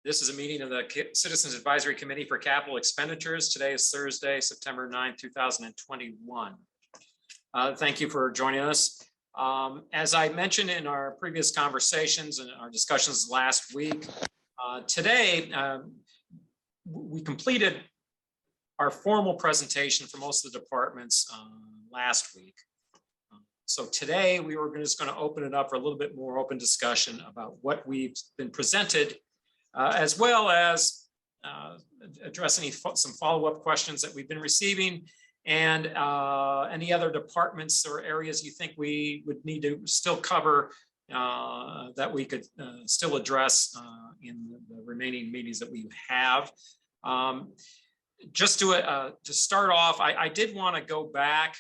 This is a meeting of the Citizens Advisory Committee for Capital Expenditures. Today is Thursday, September 9, 2021. Thank you for joining us. As I mentioned in our previous conversations and our discussions last week, today we completed our formal presentation for most of the departments last week. So today we were just going to open it up for a little bit more open discussion about what we've been presented, as well as address some follow-up questions that we've been receiving, and any other departments or areas you think we would need to still cover that we could still address in the remaining meetings that we have. Just to start off, I did want to go back,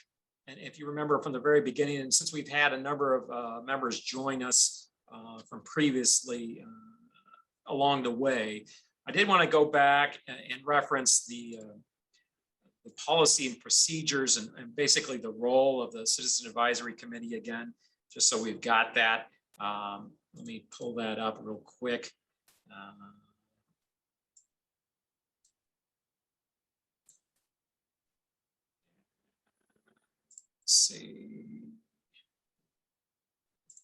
and if you remember from the very beginning, and since we've had a number of members join us from previously along the way, I did want to go back and reference the policy and procedures and basically the role of the Citizen Advisory Committee again, just so we've got that. Let me pull that up real quick. Let's see,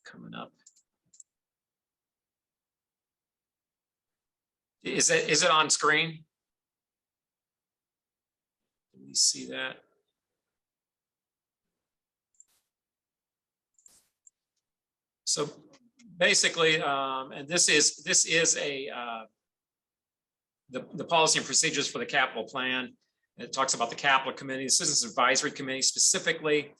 coming up. Is it on screen? Can we see that? So basically, and this is a the policy and procedures for the capital plan. It talks about the capital committee, the Citizens Advisory Committee, specifically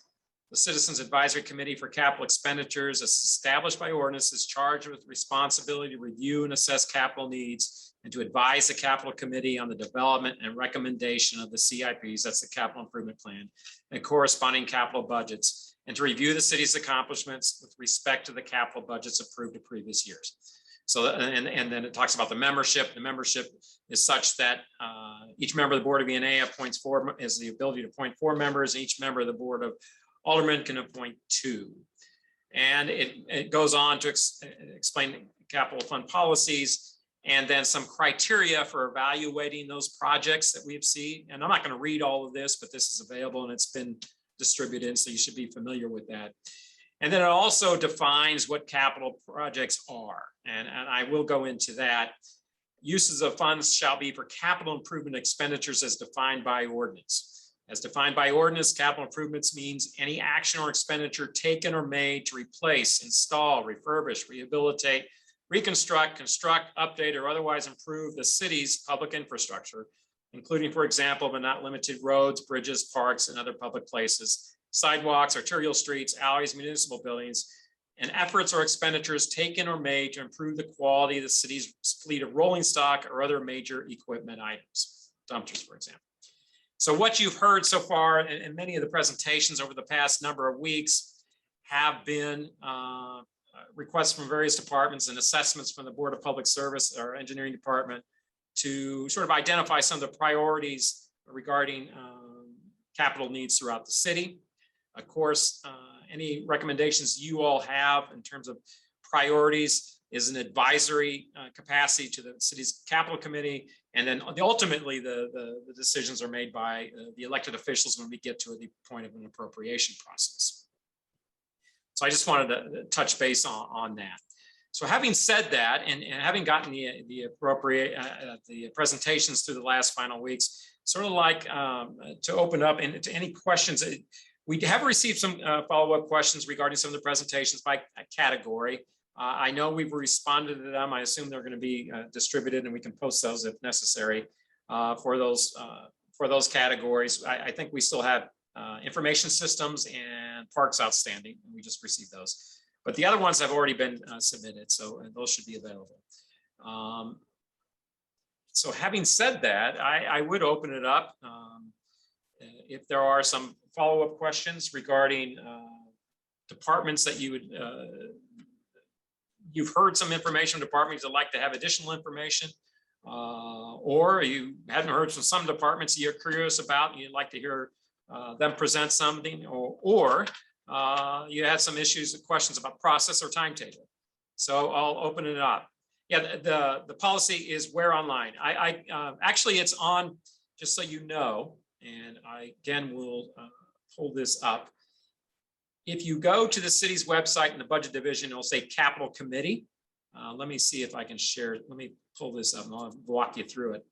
the Citizens Advisory Committee for Capital Expenditures, as established by ordinance, is charged with responsibility to review and assess capital needs and to advise the capital committee on the development and recommendation of the CIPs, that's the capital improvement plan, and corresponding capital budgets, and to review the city's accomplishments with respect to the capital budgets approved in previous years. So, and then it talks about the membership. The membership is such that each member of the Board of E&A appoints has the ability to appoint 4 members. And each member of the Board of Aldermen can appoint 2. And it goes on to explain capital fund policies and then some criteria for evaluating those projects that we've seen. And I'm not going to read all of this, but this is available and it's been distributed, so you should be familiar with that. And then it also defines what capital projects are. And I will go into that. Uses of funds shall be for capital improvement expenditures as defined by ordinance. As defined by ordinance, capital improvements means any action or expenditure taken or made to replace, install, refurbish, rehabilitate, reconstruct, construct, update, or otherwise improve the city's public infrastructure, including, for example, but not limited roads, bridges, parks, and other public places, sidewalks, arterial streets, alleys, municipal buildings, and efforts or expenditures taken or made to improve the quality of the city's fleet of rolling stock or other major equipment items, dumpsters, for example. So what you've heard so far, and many of the presentations over the past number of weeks have been requests from various departments and assessments from the Board of Public Service or Engineering Department to sort of identify some of the priorities regarding capital needs throughout the city. Of course, any recommendations you all have in terms of priorities is an advisory capacity to the city's capital committee. And then ultimately the decisions are made by the elected officials when we get to the point of an appropriation process. So I just wanted to touch base on that. So having said that, and having gotten the presentations through the last final weeks, sort of like to open up into any questions. We have received some follow-up questions regarding some of the presentations by category. I know we've responded to them. I assume they're going to be distributed, and we can post those if necessary for those categories. I think we still have information systems and parks outstanding. We just received those, but the other ones have already been submitted, so those should be available. So having said that, I would open it up if there are some follow-up questions regarding departments that you would you've heard some information from departments that like to have additional information, or you hadn't heard from some departments you're curious about and you'd like to hear them present something, or you had some issues or questions about process or timetable. So I'll open it up. Yeah, the policy is where online. Actually, it's on, just so you know, and I again will pull this up. If you go to the city's website in the budget division, it'll say Capital Committee. Let me see if I can share. Let me pull this up and I'll walk you through it.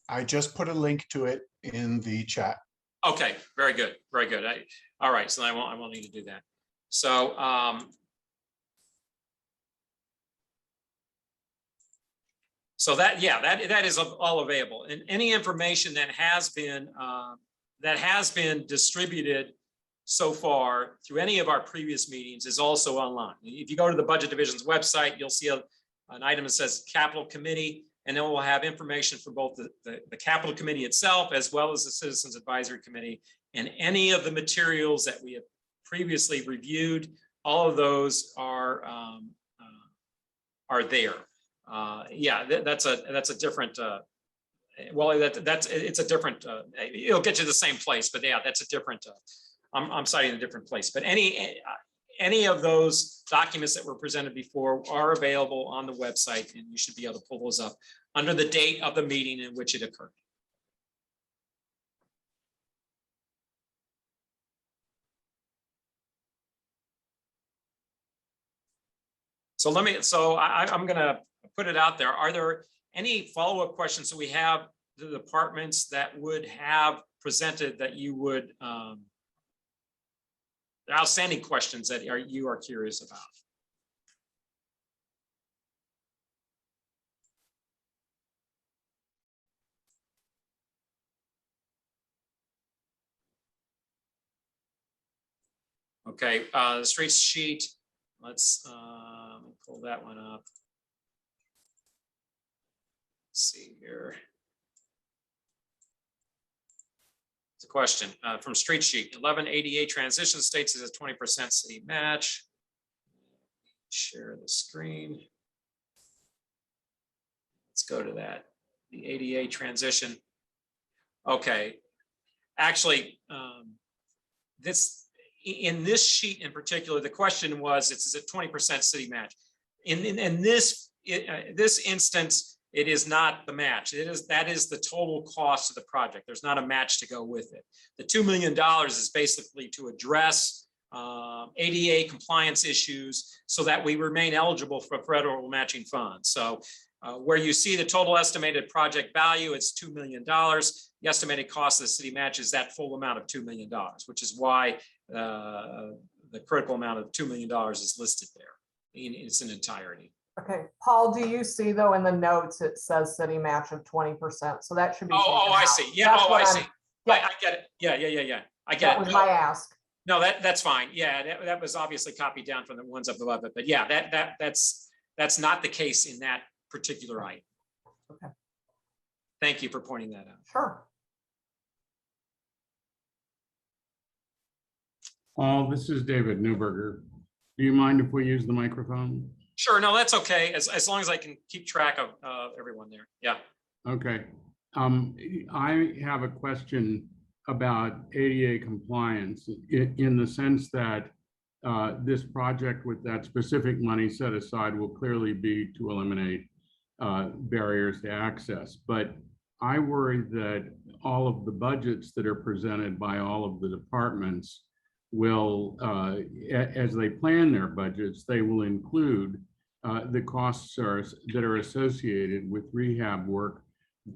I just put a link to it in the chat. Okay, very good, very good. All right, so I won't need to do that. So so that, yeah, that is all available, and any information that has been distributed so far through any of our previous meetings is also online. If you go to the budget division's website, you'll see an item that says Capital Committee, and then we'll have information for both the Capital Committee itself as well as the Citizens Advisory Committee, and any of the materials that we have previously reviewed. All of those are there. Yeah, that's a different. Well, it's a different. It'll get you the same place, but yeah, that's a different. I'm citing a different place, but any of those documents that were presented before are available on the website, and you should be able to pull those up under the date of the meeting in which it occurred. So I'm going to put it out there. Are there any follow-up questions? So we have the departments that would have presented that you would, outstanding questions that you are curious about. Okay, the streets sheet. Let's pull that one up. Let's see here. It's a question from street sheet. 11 ADA transition states is a 20% city match. Share the screen. Let's go to that. The ADA transition. Okay. Actually, in this sheet in particular, the question was, is it 20% city match? In this instance, it is not the match. That is the total cost of the project. There's not a match to go with it. The $2 million is basically to address ADA compliance issues so that we remain eligible for federal matching funds. So where you see the total estimated project value, it's $2 million. The estimated cost of the city match is that full amount of $2 million, which is why the critical amount of $2 million is listed there in its entirety. Okay, Paul, do you see though in the notes it says city match of 20%? So that should be. Oh, I see. Yeah. That's I see. Yeah. I get it. Yeah. I get that it. was my ask. No, that's fine. Yeah, that was obviously copied down from the ones up above it. But yeah, that's not the case in that particular item. Okay. Thank you for pointing that out. Sure. This is David Newberger. Do you mind if we use the microphone? Sure, no, that's okay, as long as I can keep track of everyone there. Yeah. Okay. I have a question about ADA compliance in the sense that this project with that specific money set aside will clearly be to eliminate barriers to access. But I worry that all of the budgets that are presented by all of the departments will, as they plan their budgets, they will include the costs that are associated with rehab work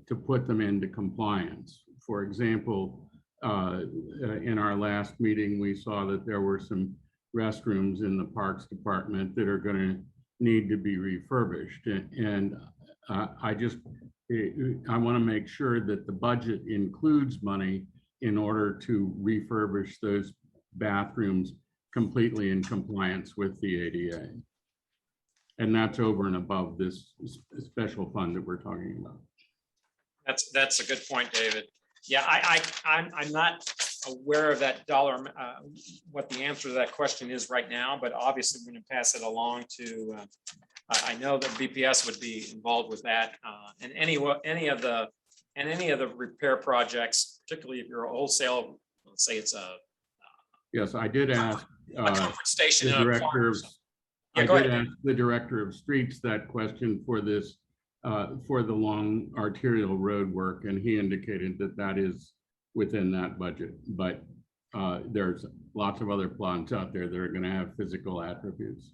to put them into compliance. For example, in our last meeting, we saw that there were some restrooms in the Parks Department that are going to need to be refurbished. And I want to make sure that the budget includes money in order to refurbish those bathrooms completely in compliance with the ADA. And that's over and above this special fund that we're talking about. That's a good point, David. Yeah, I'm not aware of that dollar, what the answer to that question is right now, but obviously we're going to pass it along to, I know that BPS would be involved with that, and any of the repair projects, particularly if you're a wholesale, let's say it's a Yes, I did ask comfort station. the in a director of, farm. Yeah, I go did ahead. ask the director of streets that question for this, for the long arterial road work, and he indicated that that is within that budget. But there's lots of other plots out there that are going to have physical attributes.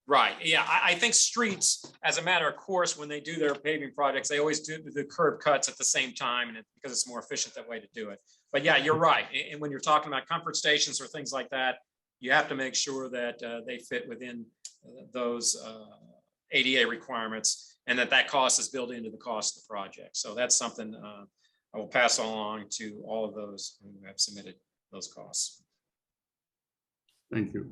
Right, yeah, I think streets, as a matter of course, when they do their paving projects, they always do the curb cuts at the same time, and because it's more efficient that way to do it. But yeah, you're right, and when you're talking about comfort stations or things like that, you have to make sure that they fit within those ADA requirements, and that cost is built into the cost of the project. So that's something I will pass along to all of those who have submitted those costs. Thank you.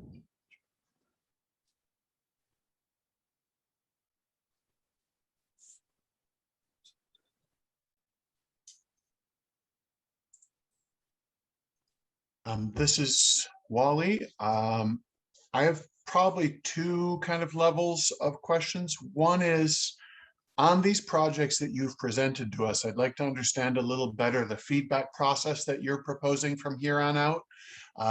This is Wally. I have probably two kind of levels of questions. One is on these projects that you've presented to us, I'd like to understand a little better the feedback process that you're proposing from here on out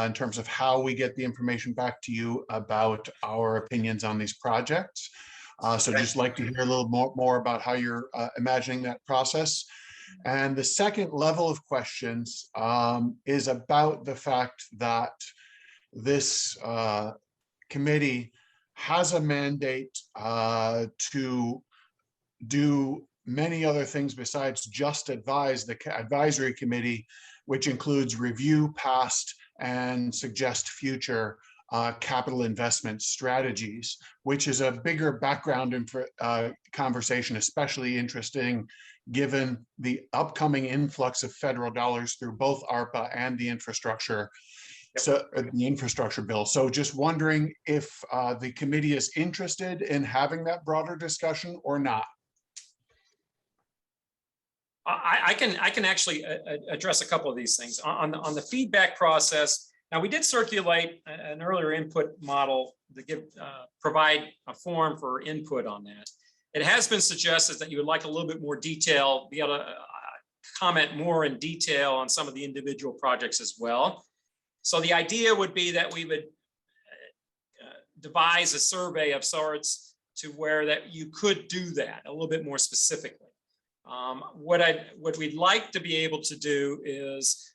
in terms of how we get the information back to you about our opinions on these projects. So just like to hear a little more about how you're imagining that process. And the second level of questions is about the fact that this committee has a mandate to do many other things besides just advise the advisory committee, which includes review past and suggest future capital investment strategies, which is a bigger background conversation, especially interesting given the upcoming influx of federal dollars through both ARPA and the infrastructure. So the infrastructure bill. So just wondering if the committee is interested in having that broader discussion or not. I can actually address a couple of these things on the feedback process. Now, we did circulate an earlier input model to provide a form for input on that. It has been suggested that you would like a little bit more detail, be able to comment more in detail on some of the individual projects as well. So the idea would be that we would devise a survey of sorts to where that you could do that a little bit more specifically. What we'd like to be able to do is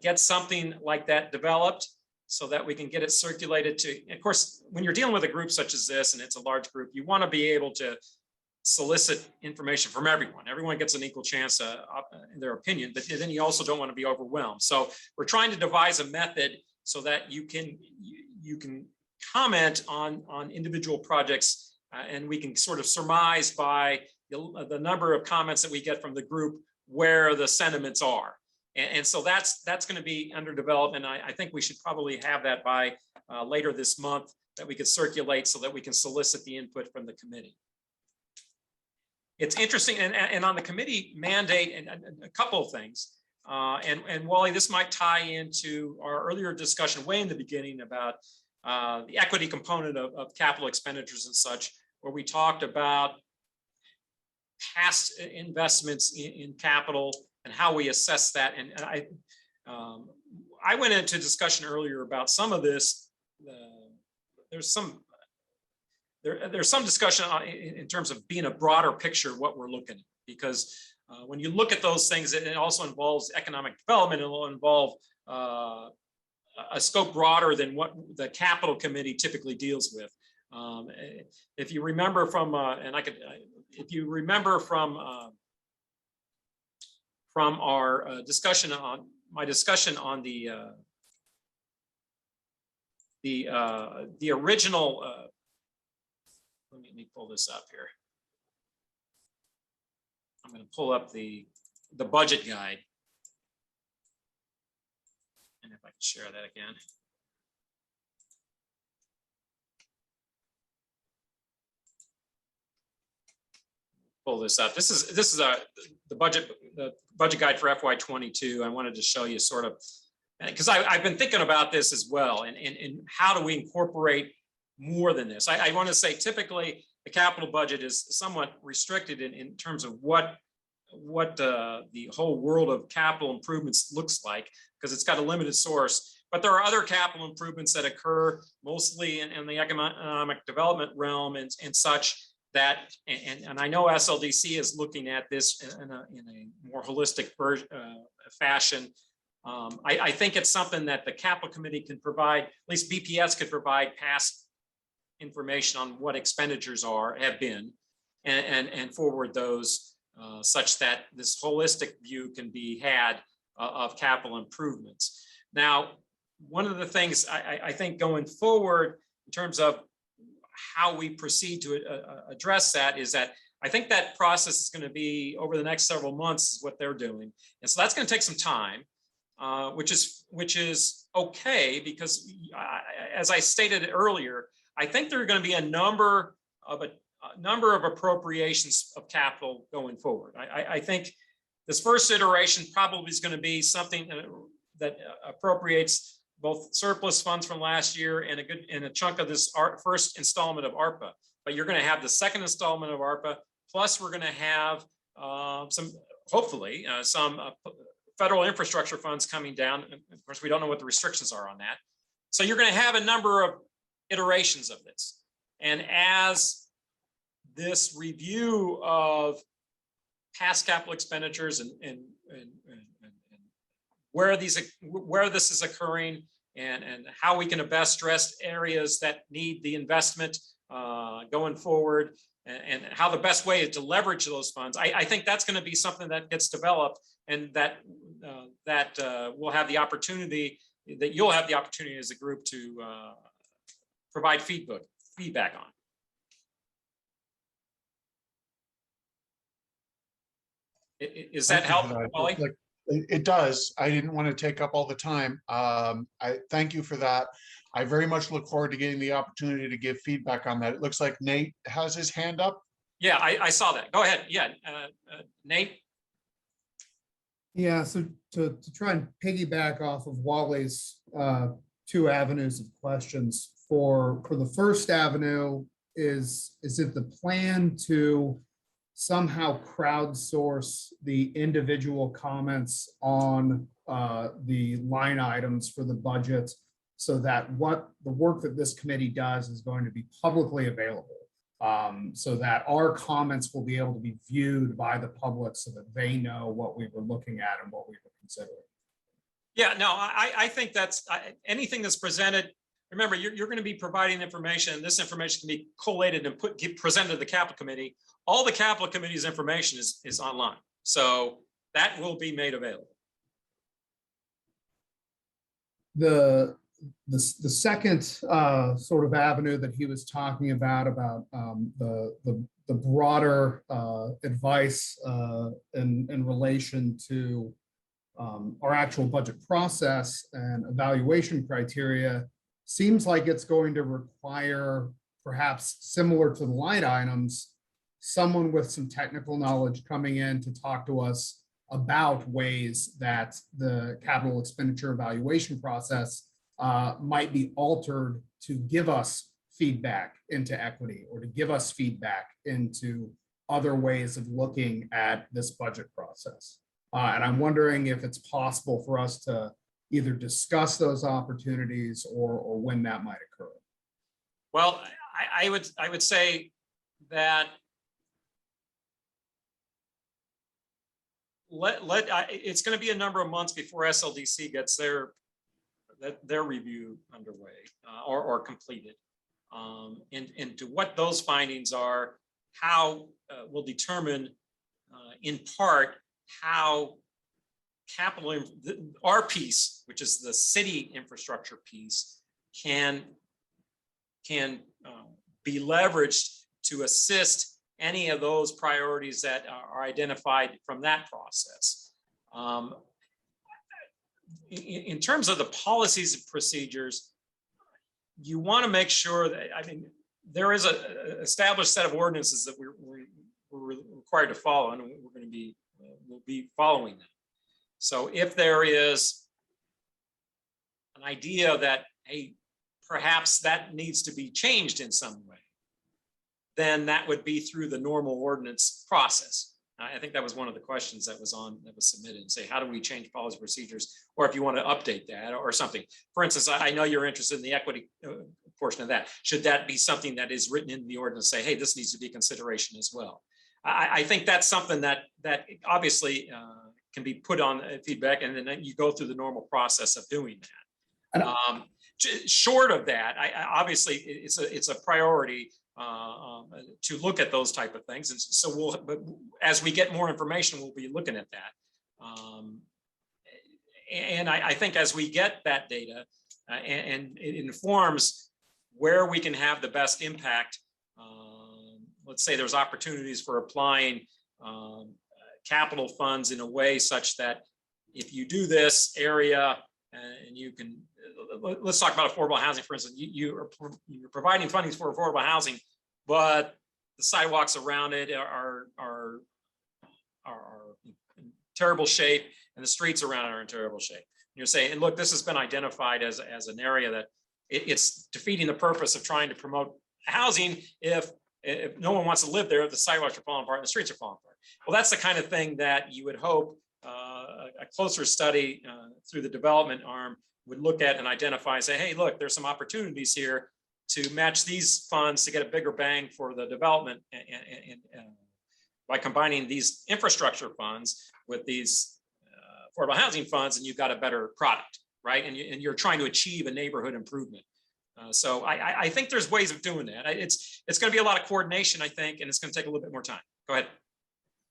get something like that developed so that we can get it circulated to, of course, when you're dealing with a group such as this, and it's a large group, you want to be able to solicit information from everyone. Everyone gets an equal chance in their opinion, but then you also don't want to be overwhelmed. So we're trying to devise a method so that you can comment on individual projects, and we can sort of surmise by the number of comments that we get from the group where the sentiments are. And so that's going to be under development. I think we should probably have that by later this month, that we could circulate so that we can solicit the input from the committee. It's interesting, and on the committee mandate, and a couple of things. And Wally, this might tie into our earlier discussion way in the beginning about the equity component of capital expenditures and such, where we talked about past investments in capital and how we assess that. And I went into discussion earlier about some of this. There's some discussion in terms of being a broader picture of what we're looking at, because when you look at those things, it also involves economic development. It will involve a scope broader than what the capital committee typically deals with. If you remember from, if you remember from our discussion on my discussion on the original. Let me pull this up here. I'm going to pull up the budget guide, and if I can share that again. Pull this up. This is the budget guide for FY22. I wanted to show you sort of, because I've been thinking about this as well, and how do we incorporate more than this? I want to say typically the capital budget is somewhat restricted in terms of what the whole world of capital improvements looks like, because it's got a limited source. But there are other capital improvements that occur mostly in the economic development realm and such that, and I know SLDC is looking at this in a more holistic fashion. I think it's something that the capital committee can provide, at least BPS could provide past information on what expenditures have been, and forward those such that this holistic view can be had of capital improvements. Now, one of the things I think going forward in terms of how we proceed to address that is that I think that process is going to be over the next several months is what they're doing. And so that's going to take some time, which is okay, because as I stated earlier, I think there are going to be a number of appropriations of capital going forward. I think this first iteration probably is going to be something that appropriates both surplus funds from last year and a chunk of this first installment of ARPA. But you're going to have the second installment of ARPA, plus we're going to have hopefully some federal infrastructure funds coming down. And of course, we don't know what the restrictions are on that. So you're going to have a number of iterations of this. And as this review of past capital expenditures and where this is occurring and how we can best address areas that need the investment going forward, and how the best way is to leverage those funds. I think that's going to be something that gets developed, and that we'll have the opportunity, that you'll have the opportunity as a group to provide feedback on. Is that helpful, Wally? It does. I didn't want to take up all the time. I thank you for that. I very much look forward to getting the opportunity to give feedback on that. It looks like Nate has his hand up. Yeah, I saw that. Go ahead. Yeah, Nate. Yeah, so to try and piggyback off of Wally's two avenues of questions, for the first avenue, is it the plan to somehow crowdsource the individual comments on the line items for the budget, so that what the work that this committee does is going to be publicly available, so that our comments will be able to be viewed by the public so that they know what we were looking at and what we were considering? Yeah, no, I think that's anything that's presented. Remember, you're going to be providing information, and this information can be collated and presented to the capital committee. All the capital committee's information is online, so that will be made available. The second sort of avenue that he was talking about the broader advice in relation to our actual budget process and evaluation criteria, seems like it's going to require, perhaps similar to the line items, someone with some technical knowledge coming in to talk to us about ways that the capital expenditure evaluation process might be altered to give us feedback into equity, or to give us feedback into other ways of looking at this budget process. And I'm wondering if it's possible for us to either discuss those opportunities or when that might occur. Well, I would say that it's going to be a number of months before SLDC gets their review underway or completed, and to what those findings are, how will determine in part how our piece, which is the city infrastructure piece, can be leveraged to assist any of those priorities that are identified from that process. In terms of the policies and procedures, you want to make sure that, I mean, there is an established set of ordinances that we're required to follow, and we'll be following them. So if there is an idea that, hey, perhaps that needs to be changed in some way, then that would be through the normal ordinance process. I think that was one of the questions that was submitted, and say, how do we change policy procedures? Or if you want to update that or something. For instance, I know you're interested in the equity portion of that. Should that be something that is written in the ordinance, say, hey, this needs to be consideration as well? I think that's something that obviously can be put on feedback, and then you go through the normal process of doing that. Short of that, obviously it's a priority to look at those type of things, and so but as we get more information, we'll be looking at that. And I think as we get that data, and it informs where we can have the best impact. Let's say there's opportunities for applying capital funds in a way such that if you do this area and you can, let's talk about affordable housing, for instance, you're providing funding for affordable housing, but the sidewalks around it are in terrible shape and the streets around it are in terrible shape. And you're saying, and look, this has been identified as an area that it's defeating the purpose of trying to promote housing if no one wants to live there, if the sidewalks are falling apart and the streets are falling apart. Well, that's the kind of thing that you would hope a closer study through the development arm would look at and identify and say, hey, look, there's some opportunities here to match these funds to get a bigger bang for the development and by combining these infrastructure funds with these affordable housing funds, and you've got a better product, right? And you're trying to achieve a neighborhood improvement. So I think there's ways of doing that. It's going to be a lot of coordination, I think, and it's going to take a little bit more time. Go ahead.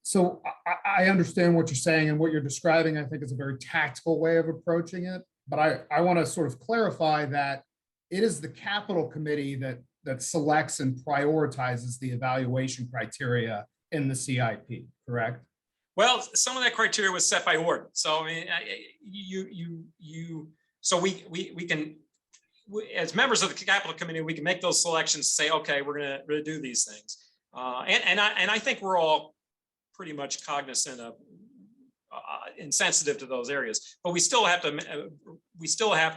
So I understand what you're saying, and what you're describing, I think, is a very tactical way of approaching it. But I want to sort of clarify that it is the capital committee that selects and prioritizes the evaluation criteria in the CIP, correct? Well, some of that criteria was set by ordinance. So I mean, so we can, as members of the capital committee, we can make those selections, say, okay, we're going to do these things. And I think we're all pretty much cognizant of and sensitive to those areas, but we still have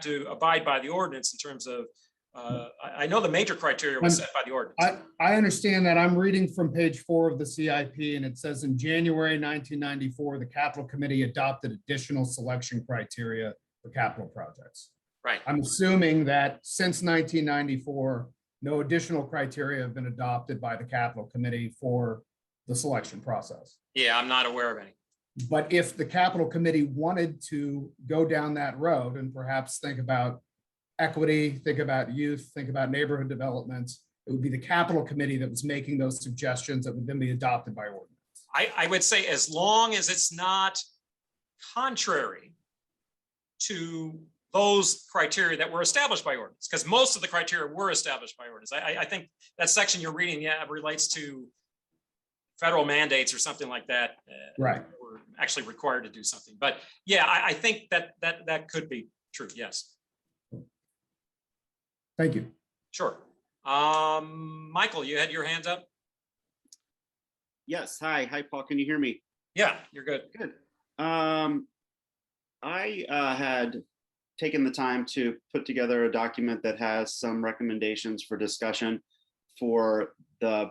to abide by the ordinance in terms of, I know the major criteria was set by the ordinance. I understand that. I'm reading from page 4 of the CIP, and it says in January 1994, the capital committee adopted additional selection criteria for capital projects. Right. I'm assuming that since 1994, no additional criteria have been adopted by the capital committee for the selection process. Yeah, I'm not aware of any. But if the capital committee wanted to go down that road and perhaps think about equity, think about youth, think about neighborhood developments, it would be the capital committee that was making those suggestions that would then be adopted by ordinance. I would say as long as it's not contrary to those criteria that were established by ordinance, because most of the criteria were established by ordinance. I think that section you're reading, yeah, relates to federal mandates or something like that. Right. We're actually required to do something. But yeah, I think that could be true. Yes. Thank you. Sure. Michael, you had your hands up? Yes. Hi, Paul. Can you hear me? Yeah, you're good. Good. I had taken the time to put together a document that has some recommendations for discussion for the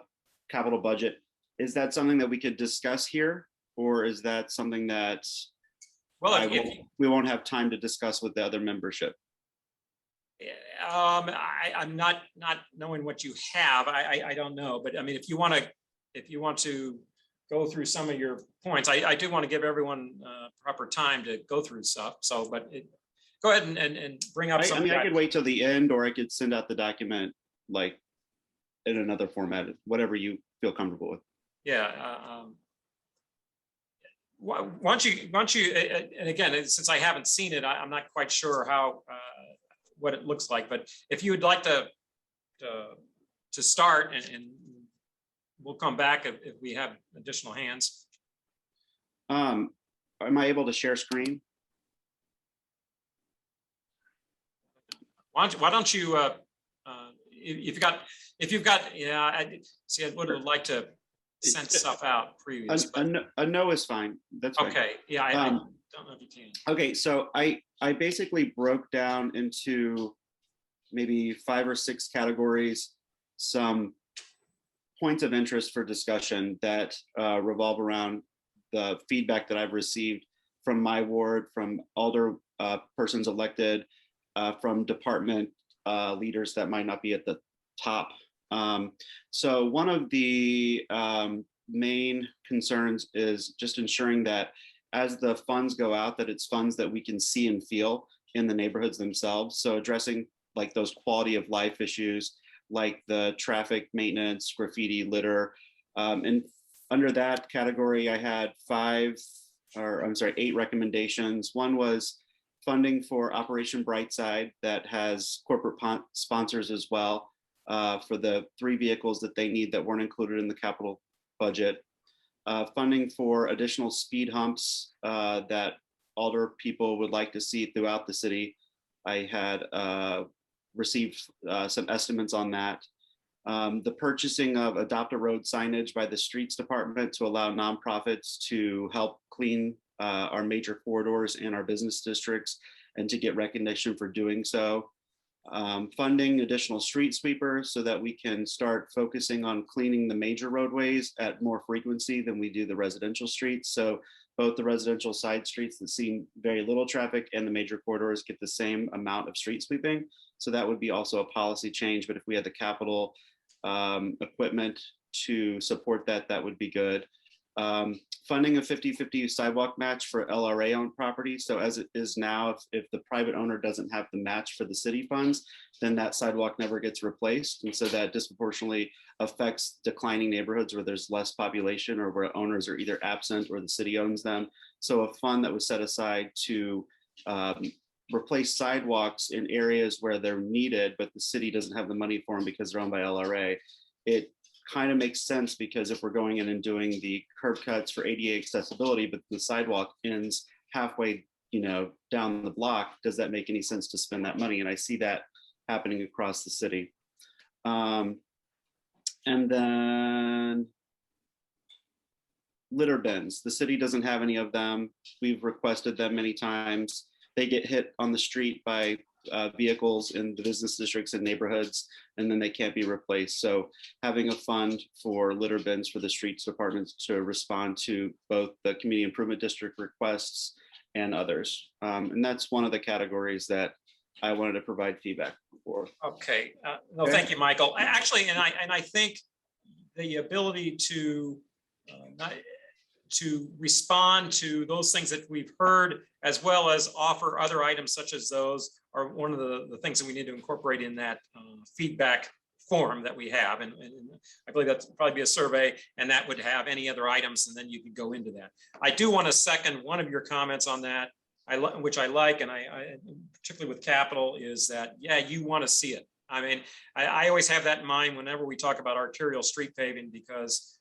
capital budget. Is that something that we could discuss here, or is that something that we won't have time to discuss with the other membership? I'm not knowing what you have. I don't know, but I mean, if you want to go through some of your points, I do want to give everyone proper time to go through stuff. So, but go ahead and bring up something. I could wait till the end, or I could send out the document like in another format, whatever you feel comfortable with. Yeah. Once you, and again, since I haven't seen it, I'm not quite sure how what it looks like. But if you would like to start, and we'll come back if we have additional hands. Am I able to share screen? Why don't you? If you've got, yeah. I would have liked to send stuff out previous. A no is fine. That's fine. Okay. Yeah, I don't know if you can. Okay, so I basically broke down into maybe 5 or 6 categories, some points of interest for discussion that revolve around the feedback that I've received from my ward, from alder persons elected, from department leaders that might not be at the top. So one of the main concerns is just ensuring that as the funds go out, that it's funds that we can see and feel in the neighborhoods themselves. So addressing like those quality of life issues, like the traffic maintenance, graffiti, litter. And under that category, I had 8 recommendations. One was funding for Operation Brightside that has corporate sponsors as well for the 3 vehicles that they need that weren't included in the capital budget. Funding for additional speed humps that alder people would like to see throughout the city. I had received some estimates on that. The purchasing of Adopt a Road signage by the Streets Department to allow nonprofits to help clean our major corridors in our business districts and to get recognition for doing so. Funding additional street sweepers so that we can start focusing on cleaning the major roadways at more frequency than we do the residential streets. So both the residential side streets that see very little traffic and the major corridors get the same amount of street sweeping. So that would be also a policy change, but if we had the capital equipment to support that, that would be good. Funding a 50-50 sidewalk match for LRA owned property. So as it is now, if the private owner doesn't have the match for the city funds, then that sidewalk never gets replaced. And so that disproportionately affects declining neighborhoods where there's less population or where owners are either absent or the city owns them. So a fund that was set aside to replace sidewalks in areas where they're needed, but the city doesn't have the money for them because they're owned by LRA. It kind of makes sense because if we're going in and doing the curb cuts for ADA accessibility, but the sidewalk ends halfway, down the block, does that make any sense to spend that money? And I see that happening across the city. And then litter bins. The city doesn't have any of them. We've requested them many times. They get hit on the street by vehicles in the business districts and neighborhoods, and then they can't be replaced. So having a fund for litter bins for the streets departments to respond to both the community improvement district requests and others. And that's one of the categories that I wanted to provide feedback for. Okay, no, thank you, Michael. Actually, and I think the ability to respond to those things that we've heard, as well as offer other items such as those, are one of the things that we need to incorporate in that feedback form that we have. And I believe that's probably be a survey, and that would have any other items, and then you can go into that. I do want to second one of your comments on that, which I like, and I particularly with capital, is that, yeah, you want to see it. I mean, I always have that in mind whenever we talk about arterial street paving, because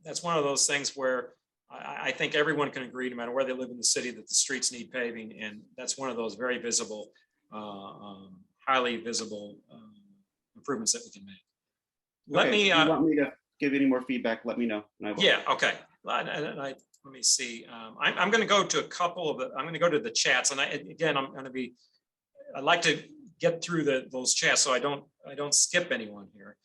that's one of those things where I think everyone can agree, no matter where they live in the city, that the streets need paving. And that's one of those very visible, highly visible improvements that we can make. Let me, if you want me to give any more feedback, let me know. Yeah, okay. Let me see. I'm going to go to a couple of I'm going to go to the chats. And I'd like to get through those chats so I don't skip anyone here.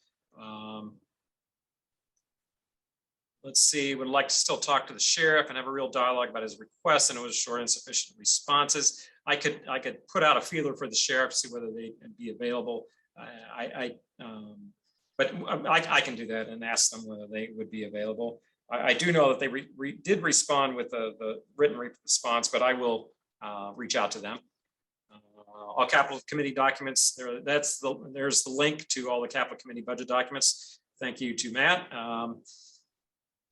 Let's see, would like to still talk to the sheriff and have a real dialogue about his request, and it was short, insufficient responses. I could put out a feeler for the sheriff, see whether they can be available. But I can do that and ask them whether they would be available. I do know that they did respond with the written response, but I will reach out to them. All capital committee documents, there's the link to all the capital committee budget documents. Thank you to Matt.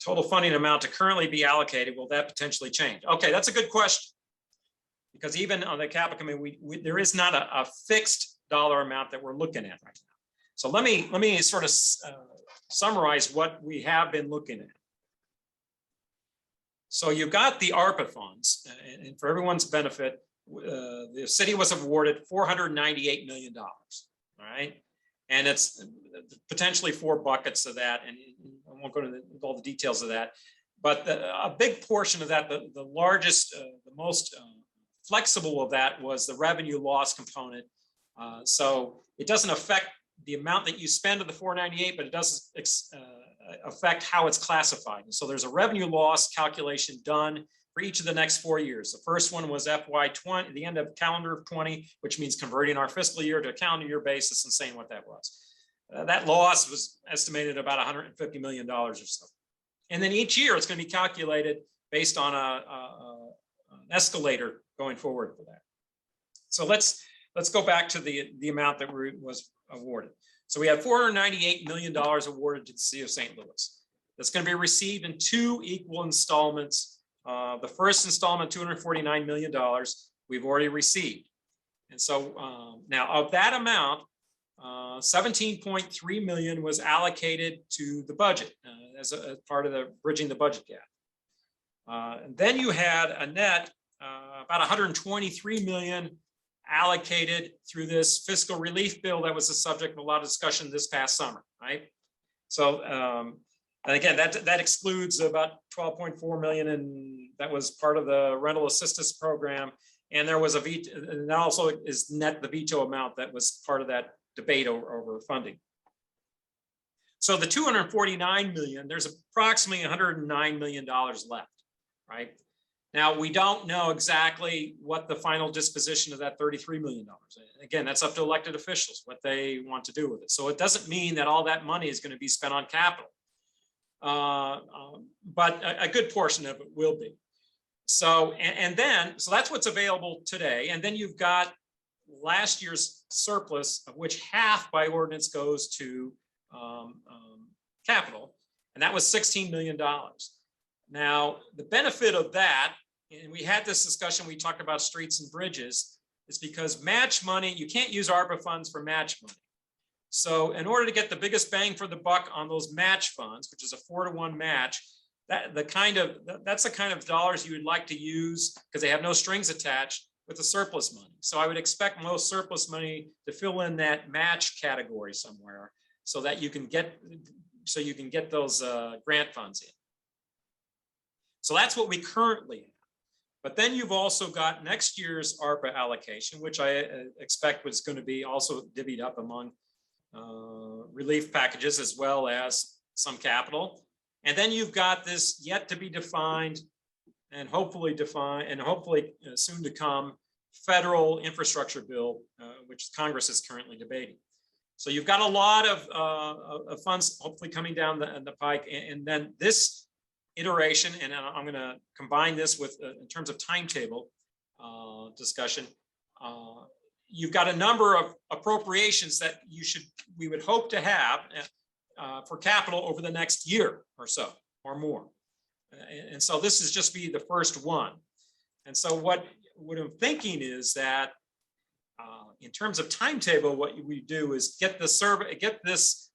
Total funding amount to currently be allocated, will that potentially change? Okay, that's a good question. Because even on the capital committee, there is not a fixed dollar amount that we're looking at right now. So let me sort of summarize what we have been looking at. So you've got the ARPA funds, and for everyone's benefit, the city was awarded $498 million, all right? And it's potentially 4 buckets of that, and I won't go into all the details of that. But a big portion of that, the largest, the most flexible of that, was the revenue loss component. So it doesn't affect the amount that you spend of the 498, but it doesn't affect how it's classified. And so there's a revenue loss calculation done for each of the next 4 years. The first one was FY20, the end of calendar of 20, which means converting our fiscal year to a calendar year basis and saying what that was. That loss was estimated about $150 million or so. And then each year it's going to be calculated based on an escalator going forward for that. So let's go back to the amount that was awarded. So we have $498 million awarded to the city of St. Louis. That's going to be received in 2 equal installments. The first installment, $249 million, we've already received. And so now of that amount, 17.3 million was allocated to the budget as a part of the bridging the budget gap. And then you had a net about 123 million allocated through this fiscal relief bill that was the subject of a lot of discussion this past summer, right? So, and again, that excludes about 12.4 million, and that was part of the rental assistance program. And there was a veto, and that also is net the veto amount that was part of that debate over funding. So the 249 million, there's approximately $109 million left, right? Now, we don't know exactly what the final disposition of that $33 million. Again, that's up to elected officials, what they want to do with it. So it doesn't mean that all that money is going to be spent on capital. But a good portion of it will be. So, so that's what's available today. And then you've got last year's surplus, of which half by ordinance goes to capital, and that was $16 million. Now, the benefit of that, and we had this discussion, we talked about streets and bridges, is because match money, you can't use ARPA funds for match money. So in order to get the biggest bang for the buck on those match funds, which is a 4-to-1 match, that's the kind of dollars you would like to use because they have no strings attached with the surplus money. So I would expect most surplus money to fill in that match category somewhere so that you can get those grant funds in. So that's what we currently have. But then you've also got next year's ARPA allocation, which I expect was going to be also divvied up among relief packages as well as some capital. And then you've got this yet to be defined and hopefully soon to come federal infrastructure bill, which Congress is currently debating. So you've got a lot of funds hopefully coming down the pike. And then this iteration, and I'm going to combine this with in terms of timetable discussion. You've got a number of appropriations that we would hope to have for capital over the next year or so or more. And so this is just be the first one. And so what I'm thinking is that in terms of timetable, what we do is get the survey, get this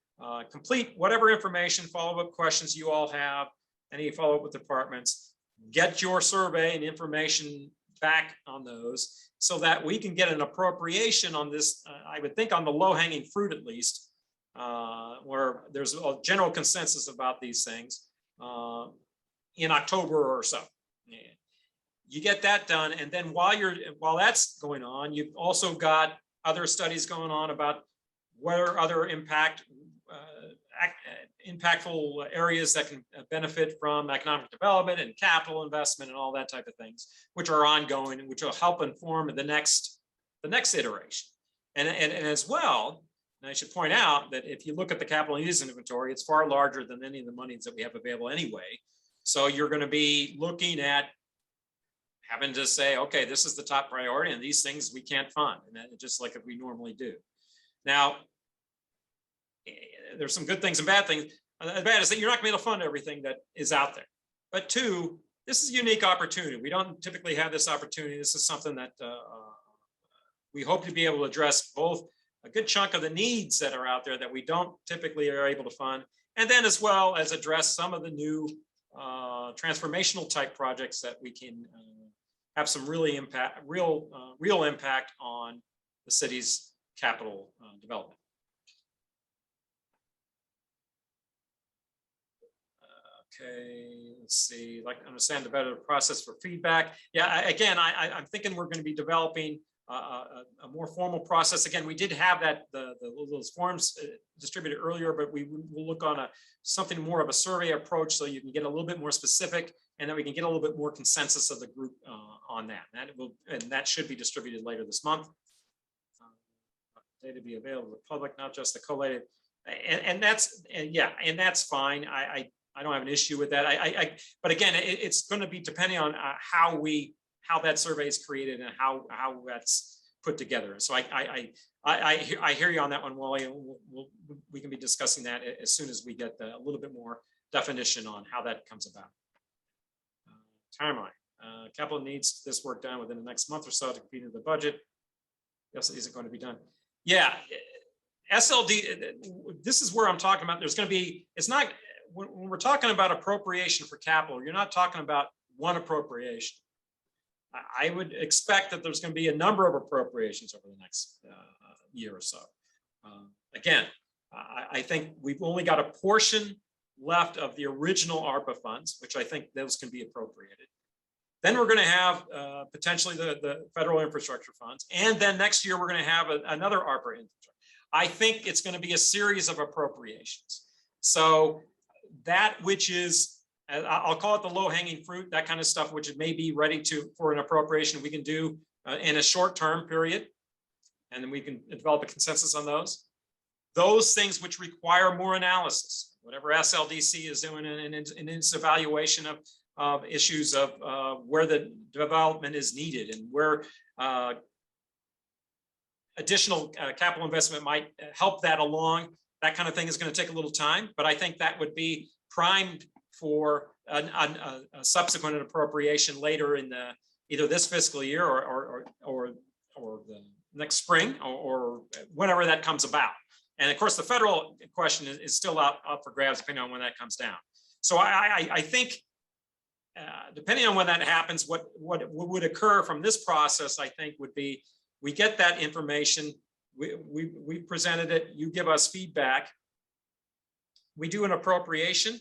complete whatever information, follow-up questions you all have, any follow-up with departments, get your survey and information back on those so that we can get an appropriation on this, I would think on the low-hanging fruit at least, where there's a general consensus about these things in October or so. You get that done, and then while that's going on, you've also got other studies going on about what are other impactful areas that can benefit from economic development and capital investment and all that type of things, which are ongoing and which will help inform the next iteration. And as well, and I should point out that if you look at the capital needs inventory, it's far larger than any of the monies that we have available anyway. So you're going to be looking at having to say, okay, this is the top priority and these things we can't fund, and that, just like if we normally do. Now, there's some good things and bad things. The bad is that you're not going to be able to fund everything that is out there. But two, this is a unique opportunity. We don't typically have this opportunity. This is something that we hope to be able to address both a good chunk of the needs that are out there that we don't typically are able to fund, and then as well as address some of the new transformational type projects that we can have some real impact on the city's capital development. Okay, let's see, like understand the better process for feedback. Yeah, again, I'm thinking we're going to be developing a more formal process. Again, we did have those forms distributed earlier, but we will look on something more of a survey approach, so you can get a little bit more specific, and then we can get a little bit more consensus of the group on that. And that should be distributed later this month. Data be available to the public, not just the collated, and that's fine. I don't have an issue with that. But again, it's going to be depending on how that survey is created and how that's put together. So I hear you on that one, Wally, and we can be discussing that as soon as we get a little bit more definition on how that comes about. Timeline. Capital needs this work done within the next month or so to compete in the budget. Yes, is it going to be done? Yeah, SLD. This is where I'm talking about. There's going to be. It's not when we're talking about appropriation for capital. You're not talking about one appropriation. I would expect that there's going to be a number of appropriations over the next year or so. Again, I think we've only got a portion left of the original ARPA funds, which I think those can be appropriated. Then we're going to have potentially the federal infrastructure funds. And then next year, we're going to have another ARPA infrastructure. I think it's going to be a series of appropriations. So that which is, I'll call it the low hanging fruit, that kind of stuff, which it may be ready for an appropriation we can do in a short term period. And then we can develop a consensus on those. Those things which require more analysis, whatever SLDC is doing in its evaluation of issues of where the development is needed and where additional capital investment might help that along. That kind of thing is going to take a little time, but I think that would be primed for a subsequent appropriation later in either this fiscal year or the next spring or whenever that comes about. And of course, the federal question is still up for grabs depending on when that comes down. So I think depending on when that happens, what would occur from this process, I think, would be we get that information, we presented it, you give us feedback, we do an appropriation,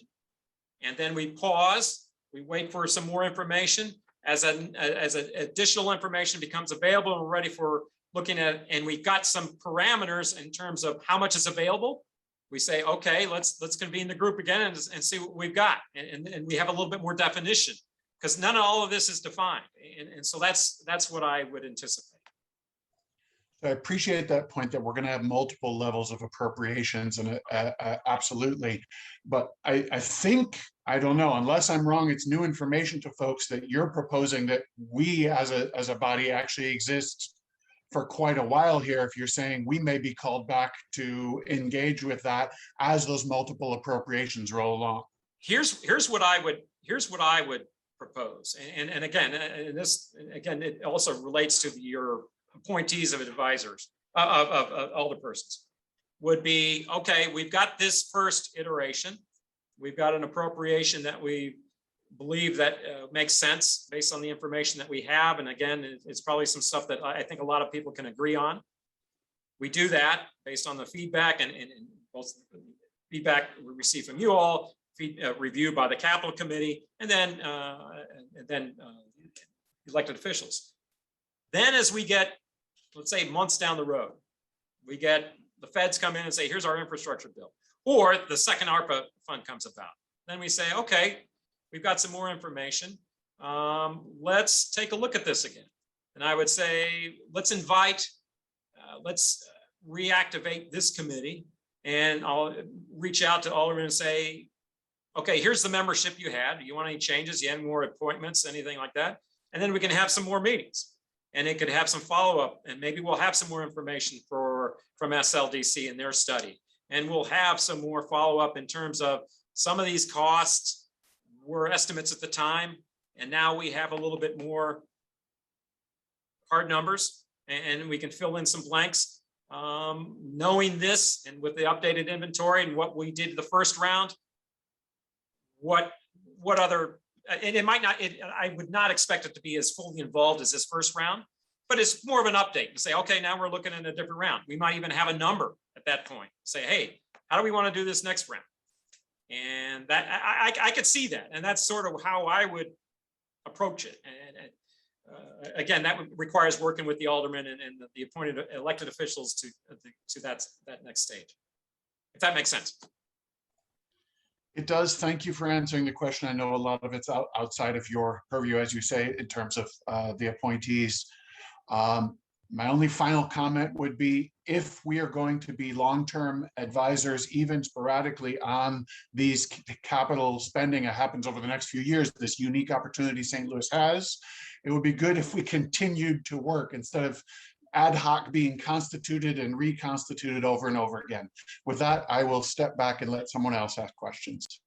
and then we pause, we wait for some more information. As additional information becomes available and we're ready for looking at it, and we've got some parameters in terms of how much is available, we say, okay, let's convene the group again and see what we've got. And we have a little bit more definition because none of all of this is defined. And so that's what I would anticipate. I appreciate that point that we're going to have multiple levels of appropriations, and absolutely. But I think, I don't know, unless I'm wrong, it's new information to folks that you're proposing that we as a body actually exist for quite a while here. If you're saying we may be called back to engage with that as those multiple appropriations roll along. Here's what I would propose, and again, it also relates to your appointees of advisors of alderpersons. Would be, okay, we've got this first iteration, we've got an appropriation that we believe that makes sense based on the information that we have, and again, it's probably some stuff that I think a lot of people can agree on. We do that based on the feedback and both feedback we receive from you all, review by the Capital Committee, and then elected officials. Then as we get, let's say, months down the road, we get the feds come in and say, here's our infrastructure bill, or the second ARPA fund comes about. Then we say, okay, we've got some more information. Let's take a look at this again. And I would say, let's reactivate this committee, and I'll reach out to aldermen and say, okay, here's the membership you had. Do you want any changes? You have more appointments, anything like that? And then we can have some more meetings, and it could have some follow-up, and maybe we'll have some more information from SLDC in their study. And we'll have some more follow-up in terms of some of these costs were estimates at the time, and now we have a little bit more hard numbers, and we can fill in some blanks. Knowing this, and with the updated inventory and what we did the first round, what other, and it might not, I would not expect it to be as fully involved as this first round, but it's more of an update to say, okay, now we're looking at a different round. We might even have a number at that point, say, hey, how do we want to do this next round? And that I could see that, and that's sort of how I would approach it. again, that requires working with the aldermen and the appointed elected officials to that next stage. If that makes sense. It does. Thank you for answering the question. I know a lot of it's outside of your purview, as you say, in terms of the appointees. My only final comment would be, if we are going to be long-term advisors, even sporadically on these capital spending that happens over the next few years, this unique opportunity St. Louis has, it would be good if we continued to work instead of ad hoc being constituted and reconstituted over and over again. With that, I will step back and let someone else ask questions.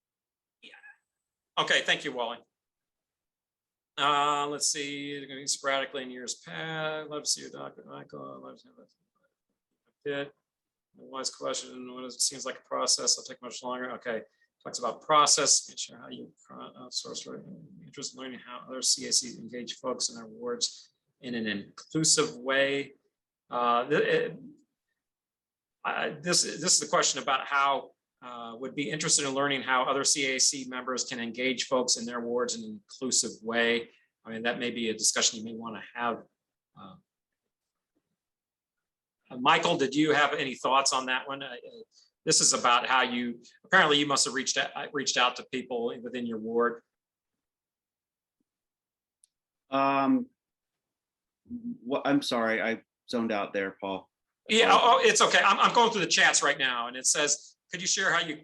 Okay, thank you, Wally. Let's see, going to be sporadically in years past. Love to see you, Dr. Michael. Love to have a wise question. What it seems like a process. It'll take much longer. Okay, talks about process. Make sure how you outsource. Interest in learning how other CACs engage folks in their wards in an inclusive way. This is the question about how would be interested in learning how other CAC members can engage folks in their wards in an inclusive way. I mean, that may be a discussion you may want to have. Michael, did you have any thoughts on that one? This is about how apparently you must have reached out to people within your ward. I'm sorry, I zoned out there, Paul. Yeah, oh, it's okay. I'm going through the chats right now, and it says, could you share how you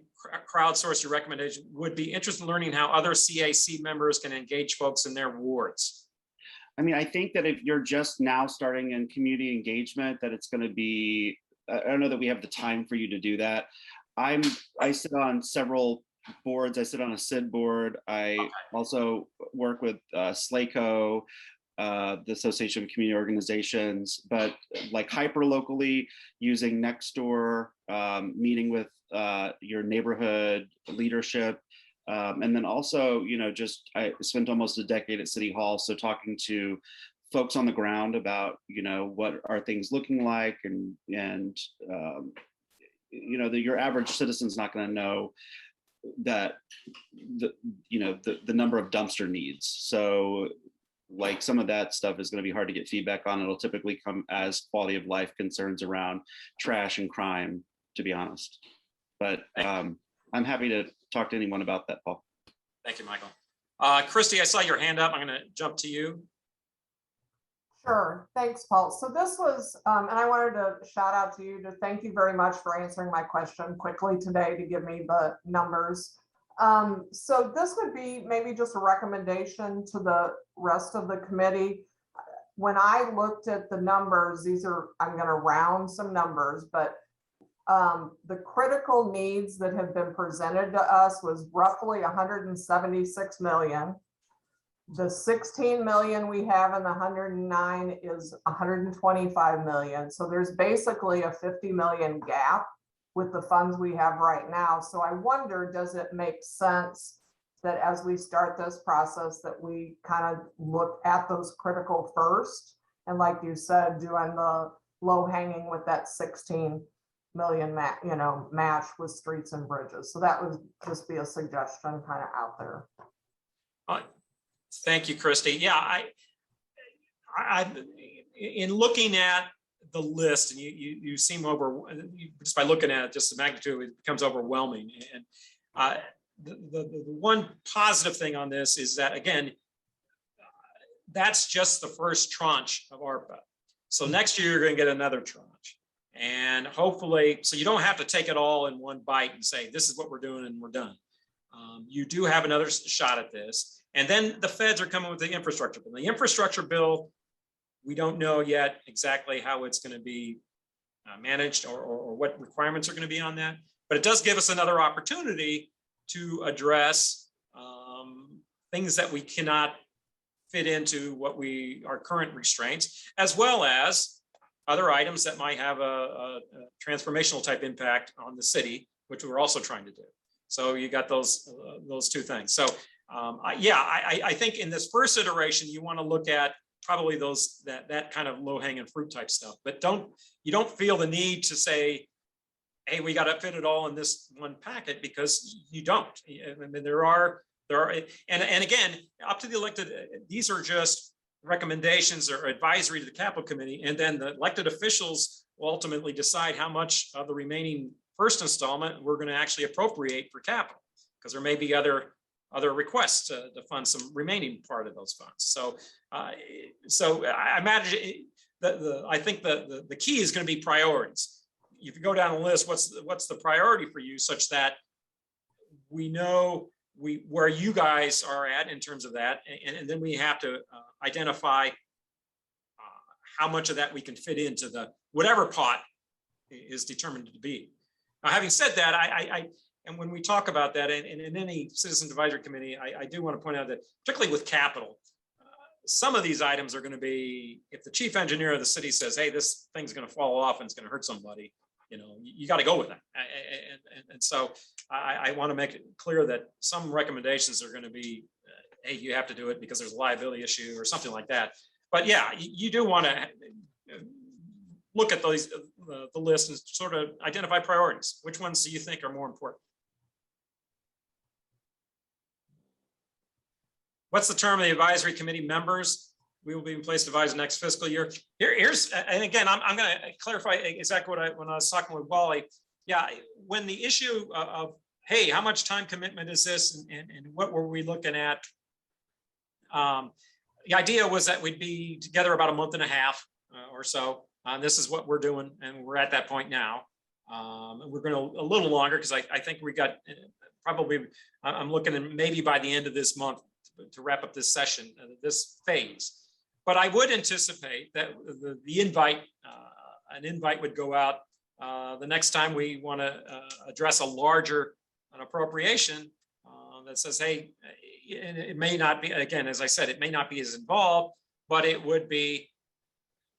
crowdsource your recommendation? Would be interested in learning how other CAC members can engage folks in their wards. I mean, I think that if you're just now starting in community engagement, that it's going to be, I don't know that we have the time for you to do that. I sit on several boards. I sit on a SID board. I also work with SLACO, the Association of Community Organizations, but like hyper locally using Nextdoor, meeting with your neighborhood leadership. And then also, you know, I spent almost a decade at City Hall. So talking to folks on the ground about, you know, what are things looking like, and you know, your average citizen's not going to know that the number of dumpster needs. So like some of that stuff is going to be hard to get feedback on. It'll typically come as quality of life concerns around trash and crime, to be honest. But I'm happy to talk to anyone about that, Paul. Thank you, Michael. Christy, I saw your hand up. I'm going to jump to you. Sure. Thanks, Paul. So this was, and I wanted to shout out to you to thank you very much for answering my question quickly today to give me the numbers. So this would be maybe just a recommendation to the rest of the committee. When I looked at the numbers, I'm going to round some numbers, but the critical needs that have been presented to us was roughly 176 million. The 16 million we have in the 109 is 125 million. So there's basically a 50 million gap with the funds we have right now. So I wonder, does it make sense that as we start this process that we kind of look at those critical first? And like you said, doing the low hanging with that 16 million match with streets and bridges. So that would just be a suggestion kind of out there. Thank you, Christy. Yeah, I in looking at the list, and you seem just by looking at it, just the magnitude, it becomes overwhelming. And the one positive thing on this is that, again, that's just the first tranche of ARPA. So next year you're going to get another tranche, and hopefully, so you don't have to take it all in one bite and say this is what we're doing and we're done. You do have another shot at this. And then the feds are coming with the infrastructure bill. The infrastructure bill, we don't know yet exactly how it's going to be managed or what requirements are going to be on that. But it does give us another opportunity to address things that we cannot fit into our current restraints, as well as other items that might have a transformational type impact on the city, which we're also trying to do. So you got those two things. So I think in this first iteration, you want to look at probably that kind of low hanging fruit type stuff, but you don't feel the need to say, hey, we got to fit it all in this one packet, because you don't. I mean, there are, and again, up to the elected, these are just recommendations are advisory to the capital committee, and then the elected officials will ultimately decide how much of the remaining first installment we're going to actually appropriate for capital, because there may be other requests to fund some remaining part of those funds. So I imagine I think the key is going to be priorities. If you go down the list, what's the priority for you, such that we know where you guys are at in terms of that, and then we have to identify how much of that we can fit into the whatever pot is determined to be. Now, having said that, and when we talk about that, and in any citizens advisory committee, I do want to point out that particularly with capital, some of these items are going to be, if the chief engineer of the city says, hey, this thing's going to fall off and it's going to hurt somebody, you got to go with that. And so I want to make it clear that some recommendations are going to be, hey, you have to do it because there's a liability issue or something like that. But yeah, you do want to look at the list and sort of identify priorities. Which ones do you think are more important? What's the term of the advisory committee members? We will be in place to advise the next fiscal year. Here's, and again, I'm going to clarify exactly when I was talking with Wally. Yeah, when the issue of, hey, how much time commitment is this, and what were we looking at? The idea was that we'd be together about a month and a half or so. This is what we're doing, and we're at that point now. We're going to a little longer because I think we got probably, I'm looking at maybe by the end of this month to wrap up this session, this phase. But I would anticipate that the invite, an invite would go out the next time we want to address an appropriation that says, hey, it may not be, again, as I said, it may not be as involved, but it would be,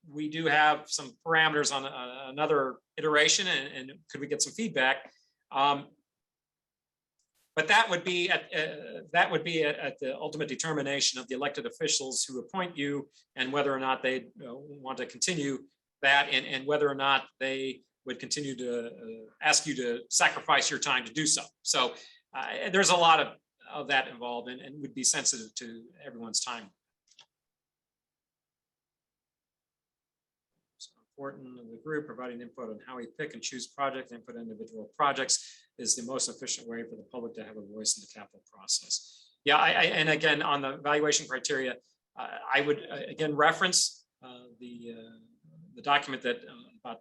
we do have some parameters on another iteration, and could we get some feedback? But that would be at the ultimate determination of the elected officials who appoint you, and whether or not they want to continue that, and whether or not they would continue to ask you to sacrifice your time to do so. So there's a lot of that involved, and would be sensitive to everyone's time. So important of the group, providing input on how we pick and choose project, input individual projects is the most efficient way for the public to have a voice in the capital process. Yeah, and again, on the evaluation criteria, I would again reference the document that about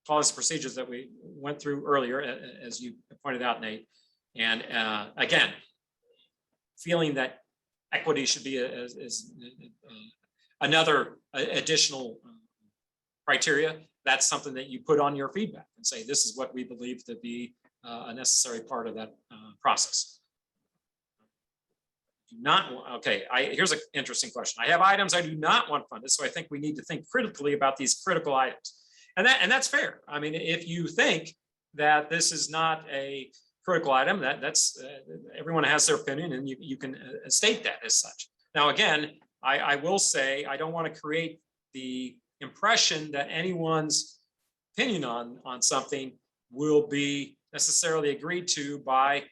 policy procedures that we went through earlier, as you pointed out, Nate. And again, feeling that equity should be another additional criteria. That's something that you put on your feedback and say, this is what we believe to be a necessary part of that process. Okay, here's an interesting question. I have items I do not want funded, so I think we need to think critically about these critical items. And that's fair. I mean, if you think that this is not a critical item, that's everyone has their opinion, and you can state that as such. Now, again, I will say I don't want to create the impression that anyone's opinion on something will be necessarily agreed to by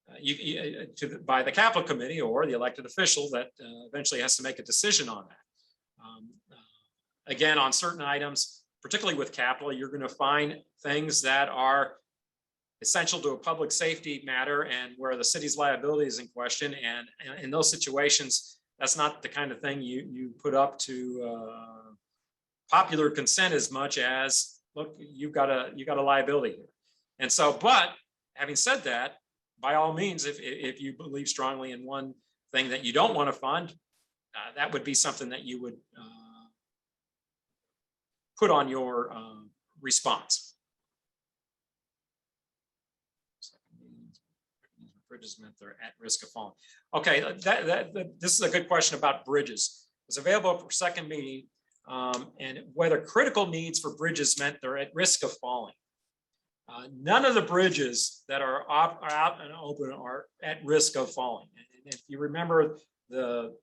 the capital committee or the elected official that eventually has to make a decision on that. Again, on certain items, particularly with capital, you're going to find things that are essential to a public safety matter and where the city's liability is in question. And in those situations, that's not the kind of thing you put up to popular consent as much as, look, you got a liability here. And so, but having said that, by all means, if you believe strongly in one thing that you don't want to fund, that would be something that you would put on your response. Bridges meant they're at risk of falling. Okay, this is a good question about bridges. It's available for second meeting, and whether critical needs for bridges meant they're at risk of falling. None of the bridges that are out and open are at risk of falling. And if you remember the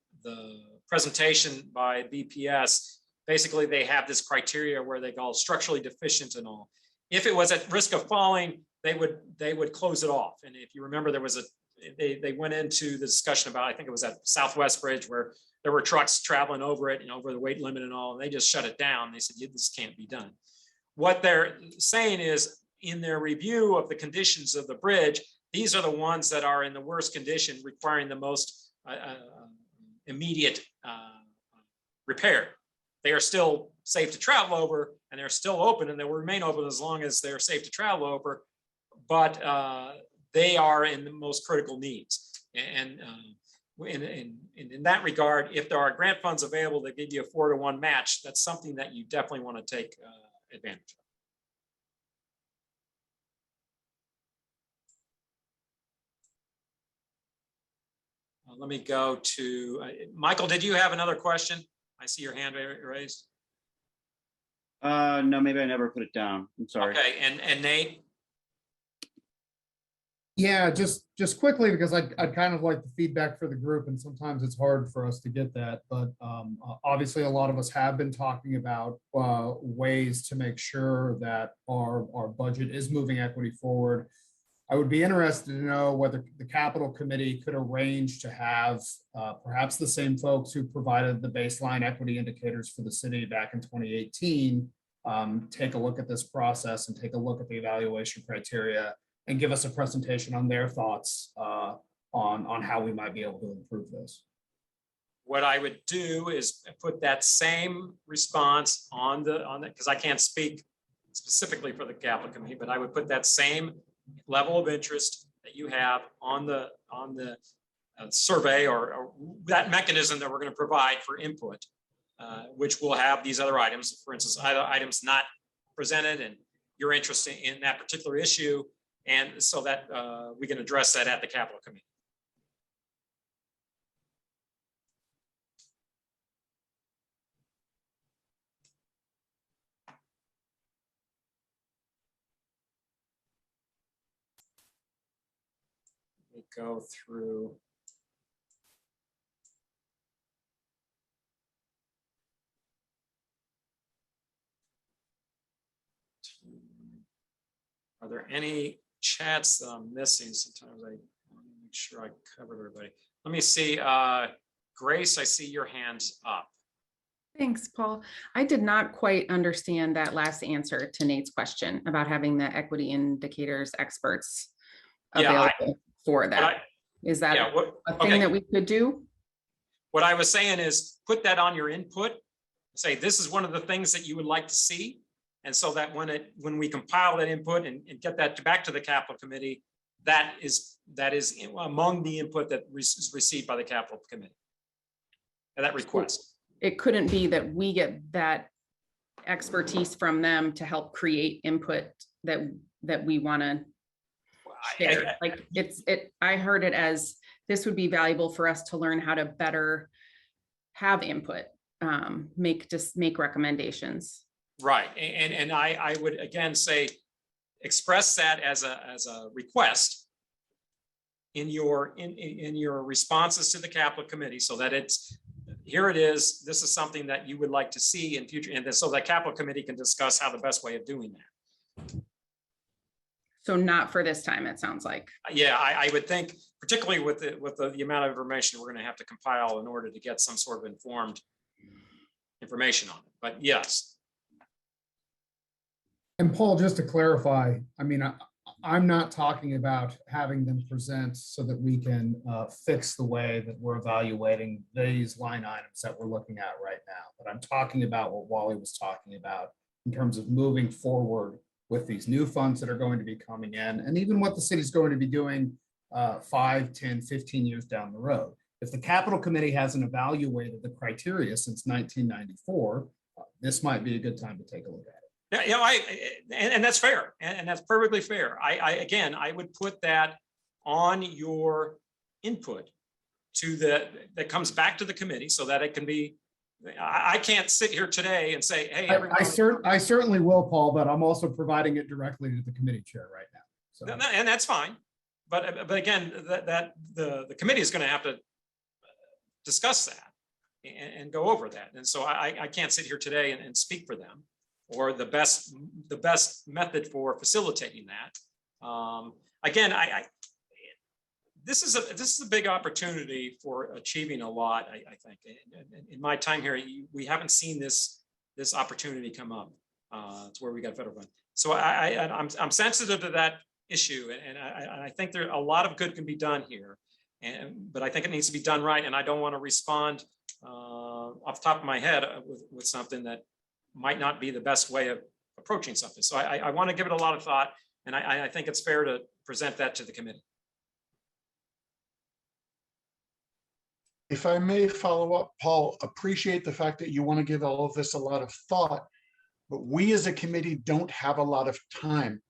presentation by BPS, basically they have this criteria where they call structurally deficient and all. If it was at risk of falling, they would close it off. And if you remember, there was they went into the discussion about, I think it was at Southwest Bridge, where there were trucks traveling over it and over the weight limit and all, and they just shut it down. They said, yeah, this can't be done. What they're saying is, in their review of the conditions of the bridge, these are the ones that are in the worst condition, requiring the most immediate repair. They are still safe to travel over, and they're still open, and they will remain open as long as they're safe to travel over, but they are in the most critical needs. And in that regard, if there are grant funds available that give you a 4-to-1 match, that's something that you definitely want to take advantage of. Let me go to Michael. Did you have another question? I see your hand raised. No, maybe I never put it down. I'm sorry. Okay, and Nate? Yeah, just quickly, because I'd kind of like the feedback for the group, and sometimes it's hard for us to get that. But obviously, a lot of us have been talking about ways to make sure that our budget is moving equity forward. I would be interested to know whether the Capital Committee could arrange to have perhaps the same folks who provided the baseline equity indicators for the city back in 2018 take a look at this process and take a look at the evaluation criteria and give us a presentation on their thoughts on how we might be able to improve this. What I would do is put that same response on because I can't speak specifically for the Capital Committee, but I would put that same level of interest that you have on the survey or that mechanism that we're going to provide for input, which will have these other items, for instance, either items not presented and your interest in that particular issue, and so that we can address that at the Capital Committee. Go through. Are there any chats that I'm missing? Sometimes I want to make sure I covered everybody. Let me see. Grace, I see your hands up. Thanks, Paul. I did not quite understand that last answer to Nate's question about having the equity indicators experts available for that. Is that a thing that we could do? What I was saying is put that on your input. Say this is one of the things that you would like to see, and so that when we compile that input and get that back to the Capital Committee, that is among the input that is received by the Capital Committee. And that request. It couldn't be that we get that expertise from them to help create input that we want to share. Like I heard it as this would be valuable for us to learn how to better have input, make recommendations. Right, and I would again say express that as a request in your responses to the Capital Committee, so that it's here it is. This is something that you would like to see in future, and so that Capital Committee can discuss how the best way of doing that. So not for this time, it sounds like. Yeah, I would think, particularly with the amount of information we're going to have to compile in order to get some sort of informed information on it. But yes. And Paul, just to clarify, I mean, I'm not talking about having them present so that we can fix the way that we're evaluating these line items that we're looking at right now. But I'm talking about what Wally was talking about in terms of moving forward with these new funds that are going to be coming in, and even what the city's going to be doing 5, 10, 15 years down the road. If the Capital Committee hasn't evaluated the criteria since 1994, this might be a good time to take a look at it. Yeah, and that's fair, and that's perfectly fair. I would put that on your input that comes back to the committee so that it can be. I can't sit here today and say, hey, I certainly will, Paul, but I'm also providing it directly to the committee chair right now. So. And that's fine. But again, the committee is going to have to discuss that and go over that. And so I can't sit here today and speak for them or the best method for facilitating that. Again, this is a big opportunity for achieving a lot, I think. In my time here, we haven't seen this opportunity come up. It's where we got federal fund. So I'm sensitive to that issue, and I think there a lot of good can be done here, but I think it needs to be done right. And I don't want to respond off the top of my head with something that might not be the best way of approaching something. So I want to give it a lot of thought, and I think it's fair to present that to the committee. If I may follow up, Paul, appreciate the fact that you want to give all of this a lot of thought, but we as a committee don't have a lot of time.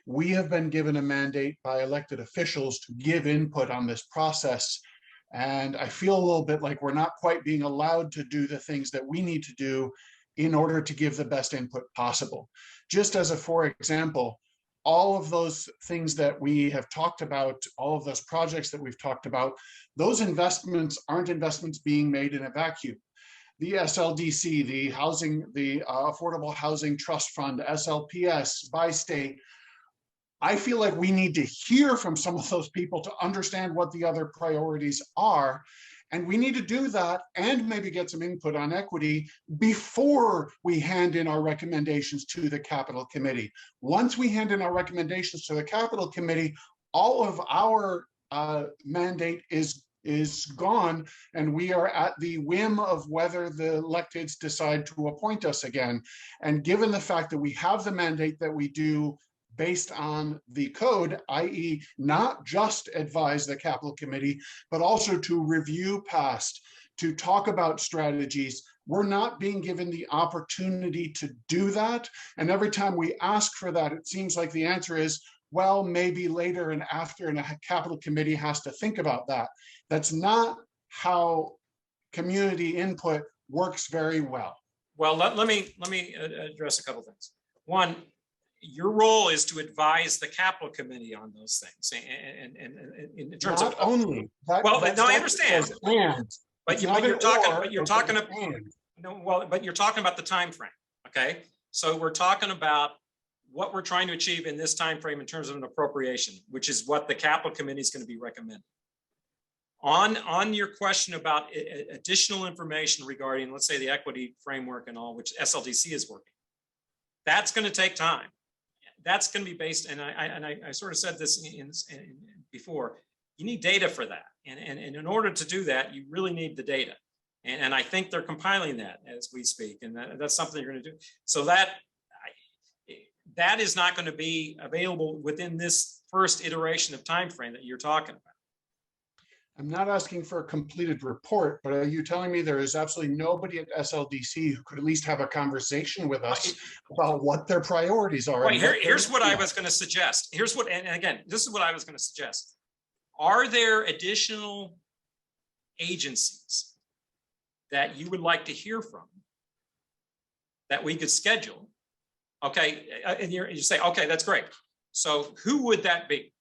We have been given a mandate by elected officials to give input on this process. And I feel a little bit like we're not quite being allowed to do the things that we need to do in order to give the best input possible. Just as a for example, all of those things that we have talked about, all of those projects that we've talked about, those investments aren't investments being made in a vacuum. The SLDC, the Affordable Housing Trust Fund, SLPS, by state, I feel like we need to hear from some of those people to understand what the other priorities are. And we need to do that and maybe get some input on equity before we hand in our recommendations to the Capital Committee. Once we hand in our recommendations to the Capital Committee, all of our mandate is gone, and we are at the whim of whether the electeds decide to appoint us again. And given the fact that we have the mandate that we do based on the code, i.e. not just advise the Capital Committee, but also to review past, to talk about strategies, we're not being given the opportunity to do that. And every time we ask for that, it seems like the answer is, well, maybe later and after, and a Capital Committee has to think about that. That's not how community input works very well. Well, let me address a couple things. One, your role is to advise the Capital Committee on those things, and in terms Not of only. well, no, I understand. But you're talking about the time frame. Okay, so we're talking about what we're trying to achieve in this time frame in terms of an appropriation, which is what the Capital Committee is going to be recommending. On your question about additional information regarding, let's say, the equity framework and all, which SLDC is working, that's going to take time. That's going to be based, and I sort of said this before, you need data for that. And in order to do that, you really need the data. And I think they're compiling that as we speak. And that's something you're going to do. So that is not going to be available within this first iteration of time frame that you're talking about. I'm not asking for a completed report, but are you telling me there is absolutely nobody at SLDC who could at least have a conversation with us about what their priorities are? Right, here's what I was going to suggest. And again, this is what I was going to suggest. Are there additional agencies that you would like to hear from that we could schedule? Okay, and you say, okay, that's great. So who would that be?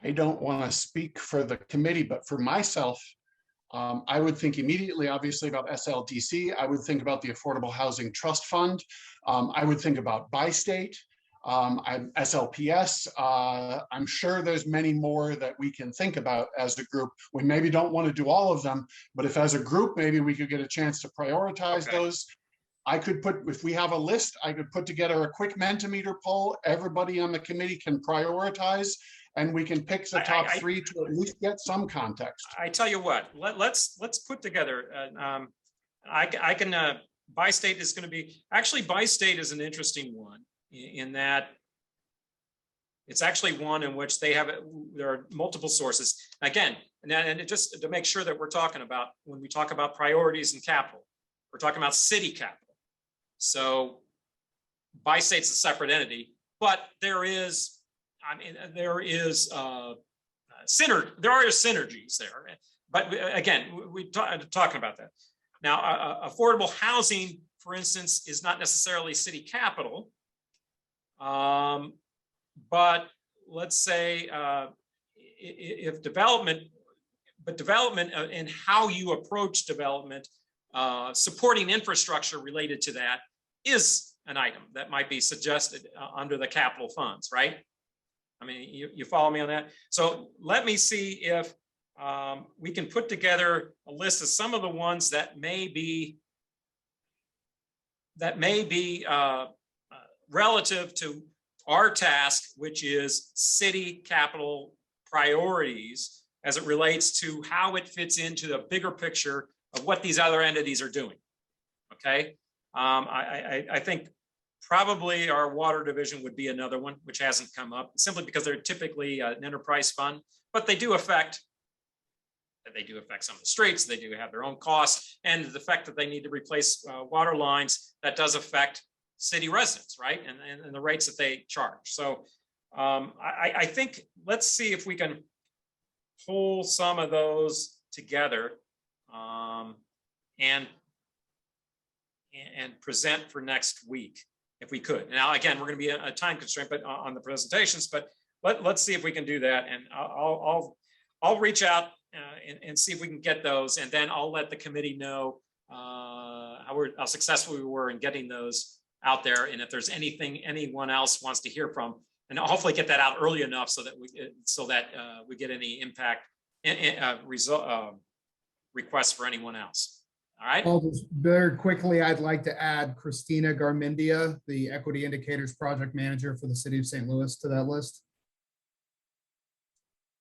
I don't want to speak for the committee, but for myself, I would think immediately, obviously, about SLDC. I would think about the Affordable Housing Trust Fund. I would think about Bi-State, SLPS. I'm sure there's many more that we can think about as a group. We maybe don't want to do all of them, but if as a group, maybe we could get a chance to prioritize those. I could if we have a list, I could put together a quick Mentimeter poll. Everybody on the committee can prioritize, and we can pick the top three to at least get some context. I tell you what, let's put together. I can. Bi-State is going to be actually. Bi-State is an interesting one in that it's actually one in which there are multiple sources. Again, and just to make sure that we're talking about when we talk about priorities and capital, we're talking about city capital. So Bi-State's a separate entity, but there is. There are synergies there, but again, we're talking about that. Now, affordable housing, for instance, is not necessarily city capital, but let's say if development and how you approach development, supporting infrastructure related to that is an item that might be suggested under the capital funds, right? I mean, you follow me on that? So let me see if we can put together a list of some of the ones that may be relative to our task, which is city capital priorities as it relates to how it fits into the bigger picture of what these other entities are doing. Okay, I think probably our water division would be another one, which hasn't come up simply because they're typically an enterprise fund, but they do affect some of the streets. They do have their own costs, and the fact that they need to replace water lines, that does affect city residents, right? And the rates that they charge. So I think let's see if we can pull some of those together and present for next week if we could. Now, again, we're going to be a time constraint, but on the presentations. But let's see if we can do that, and I'll reach out and see if we can get those, and then I'll let the committee know how successful we were in getting those out there, and if there's anything anyone else wants to hear from, and I'll hopefully get that out early enough so that we get any impact requests for anyone else. All right. Well, just very quickly, I'd like to add Christina Garmendia, the Equity Indicators Project Manager for the City of St. Louis, to that list.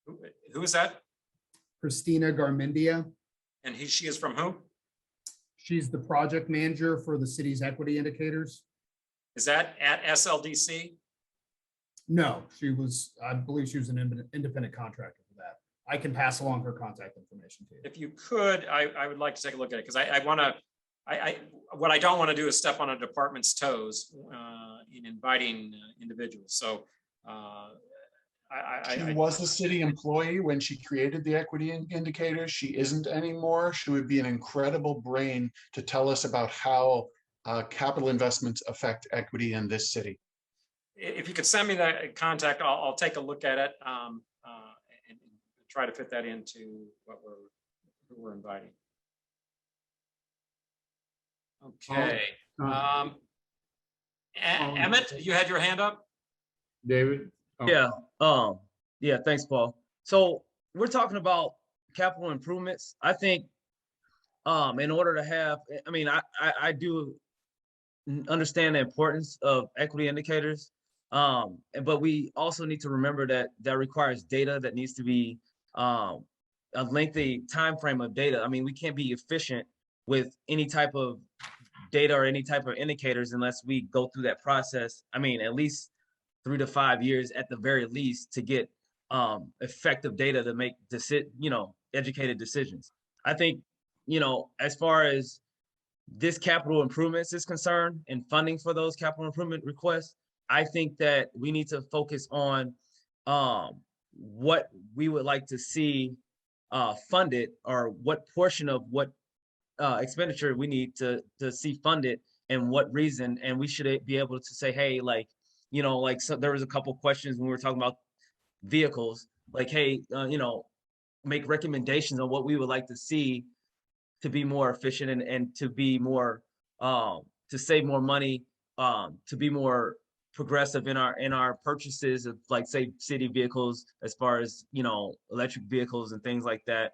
Who is that? Christina Garmendia. And she is from who? She's the project manager for the city's equity indicators. Is that at SLDC? No, I believe she was an independent contractor for that. I can pass along her contact information to you. If you could, I would like to take a look at it, because I want to, what I don't want to do is step on a department's toes in inviting individuals. So She was a city employee when she created the equity indicator. She isn't anymore. She would be an incredible brain to tell us about how capital investments affect equity in this city. If you could send me that contact, I'll take a look at it and try to fit that into who we're inviting. Okay. Emmett, you had your hand up? David? Oh. Yeah, thanks, Paul. So we're talking about capital improvements. I think in order to have, I mean, I do understand the importance of equity indicators, but we also need to remember that requires data that needs to be a lengthy time frame of data. I mean, we can't be efficient with any type of data or any type of indicators unless we go through that process. I mean, at least 3 to 5 years at the very least to get effective data to make educated decisions. I think, as far as this capital improvements is concerned and funding for those capital improvement requests, I think that we need to focus on what we would like to see funded, or what portion of what expenditure we need to see funded and what reason. And we should be able to say, hey, so there was a couple questions when we were talking about vehicles, like, hey, make recommendations on what we would like to see to be more efficient and to be more, to save more money, to be more progressive in our purchases of, like, say, city vehicles, as far as, electric vehicles and things like that.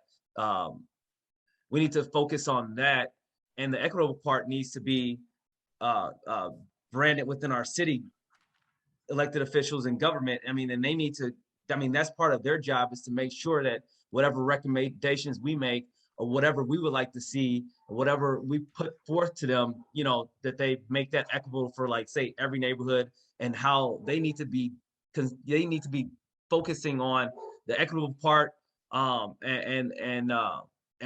We need to focus on that. And the equitable part needs to be branded within our city elected officials and government. I mean, and they need to, that's part of their job, is to make sure that whatever recommendations we make, or whatever we would like to see, or whatever we put forth to them, that they make that equitable for, like, say, every neighborhood, and how they need to be, because they need to be focusing on the equitable part, and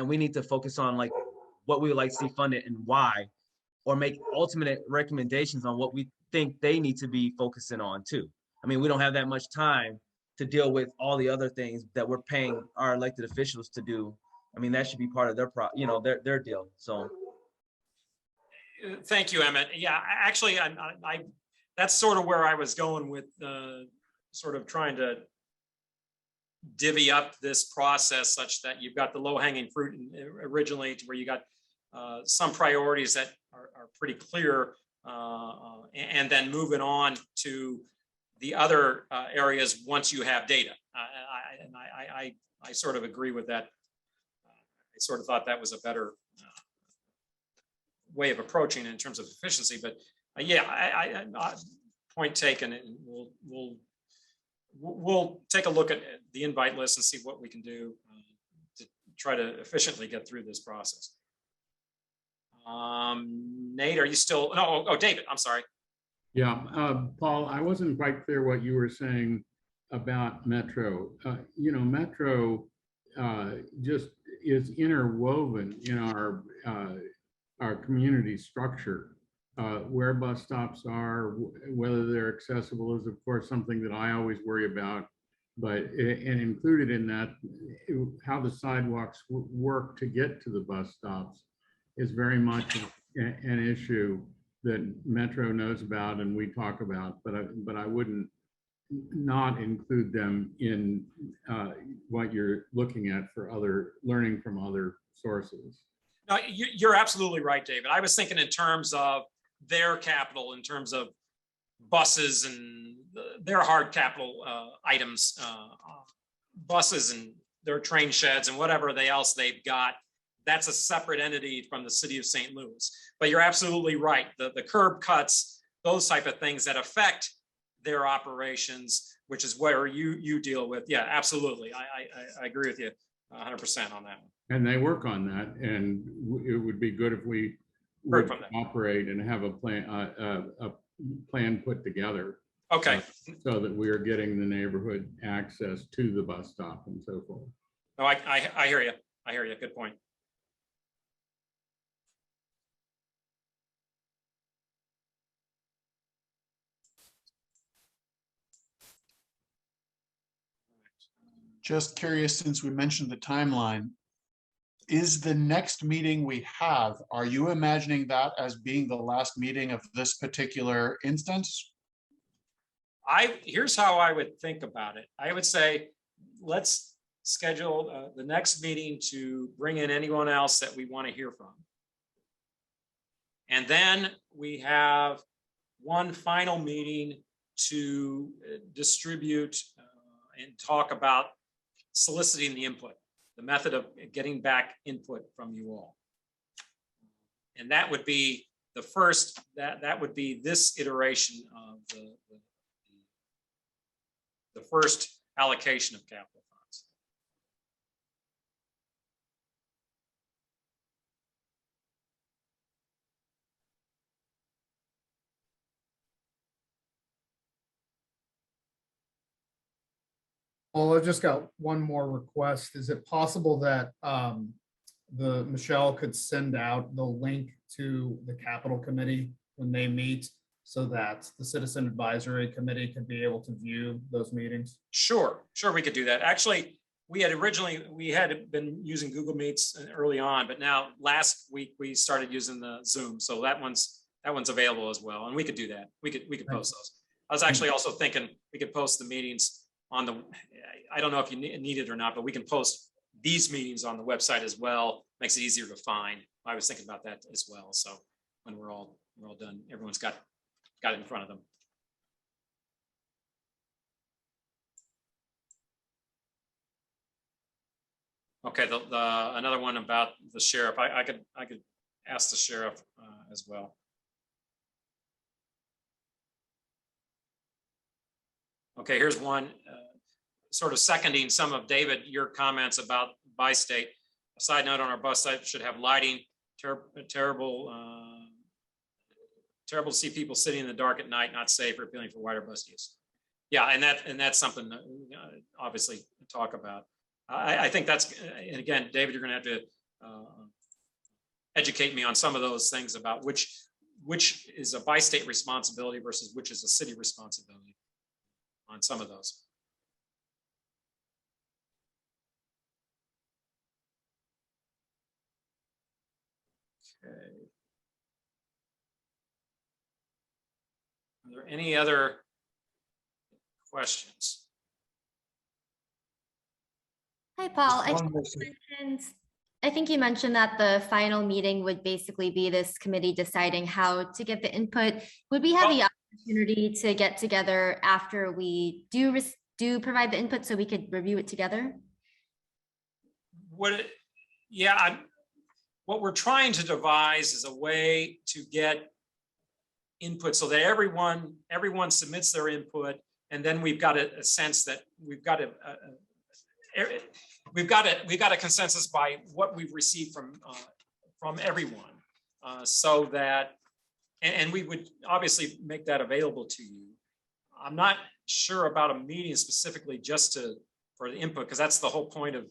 we need to focus on, like, what we would like to see funded and why, or make ultimate recommendations on what we think they need to be focusing on too. I mean, we don't have that much time to deal with all the other things that we're paying our elected officials to do. I mean, that should be part of their their deal. So. Thank you, Emmett. Yeah, actually, that's sort of where I was going with sort of trying to divvy up this process such that you've got the low hanging fruit originally, to where you got some priorities that are pretty clear and then moving on to the other areas once you have data. I sort of agree with that. I sort of thought that was a better way of approaching it in terms of efficiency, but yeah, point taken, and we'll take a look at the invite list and see what we can do to try to efficiently get through this process. Nate, are you still, no, oh, David, I'm sorry. Yeah, Paul, I wasn't quite clear what you were saying about Metro. You know, Metro just is interwoven in our community structure. Where bus stops are, whether they're accessible is of course something that I always worry about, but and included in that, how the sidewalks work to get to the bus stops is very much an issue that Metro knows about and we talk about, but I wouldn't not include them in what you're looking at for learning from other sources. No, you're absolutely right, David. I was thinking in terms of their capital, in terms of buses and their hard capital items, buses and their train sheds and whatever else they've got. That's a separate entity from the city of St. Louis. But you're absolutely right. The curb cuts, those type of things that affect their operations, which is where you deal with. Yeah, absolutely. I agree with you 100% on that one. And they work on that, and it would be good if we would operate and have a plan put together. Okay. So that we are getting the neighborhood access to the bus stop and so forth. No, I hear you. I hear you. Good point. Just curious, since we mentioned the timeline, is the next meeting we have, are you imagining that as being the last meeting of this particular instance? Here's how I would think about it. I would say, let's schedule the next meeting to bring in anyone else that we want to hear from. And then we have one final meeting to distribute and talk about soliciting the input, the method of getting back input from you all. And that would be the first, that would be this iteration of the first allocation of capital funds. Well, I've just got one more request. Is it possible that Michelle could send out the link to the Capital Committee when they meet so that the Citizen Advisory Committee can be able to view those meetings? Sure, we could do that. Actually, we had been using Google Meets early on, but now last week we started using the Zoom. So that one's available as well. And we could do that. We could post those. I was actually also thinking we could post the meetings on the, I don't know if you need it or not, but we can post these meetings on the website as well. Makes it easier to find. I was thinking about that as well. So when we're all done, everyone's got it in front of them. Okay, another one about the sheriff. I could ask the sheriff as well. Okay, here's one sort of seconding some of David, your comments about bi-state. A side note on our bus site should have lighting. Terrible to see people sitting in the dark at night, not safe, or appealing for wider bus use. Yeah, and that's something that obviously talk about. I think that's, and again, David, you're going to have to educate me on some of those things about which is a bi-state responsibility versus which is a city responsibility on some of those. Okay. Are there any other questions? Hi, Paul. I One more mentioned I think you mentioned that the final meeting would basically be this committee deciding how to get the input. Would we have the opportunity to get together after we do provide the input so we could review it together? What we're trying to devise is a way to get input so that everyone submits their input, and then we've got a sense that we've got a consensus by what we've received from everyone, so that, and we would obviously make that available to you. I'm not sure about a meeting specifically just for the input, because that's the whole point of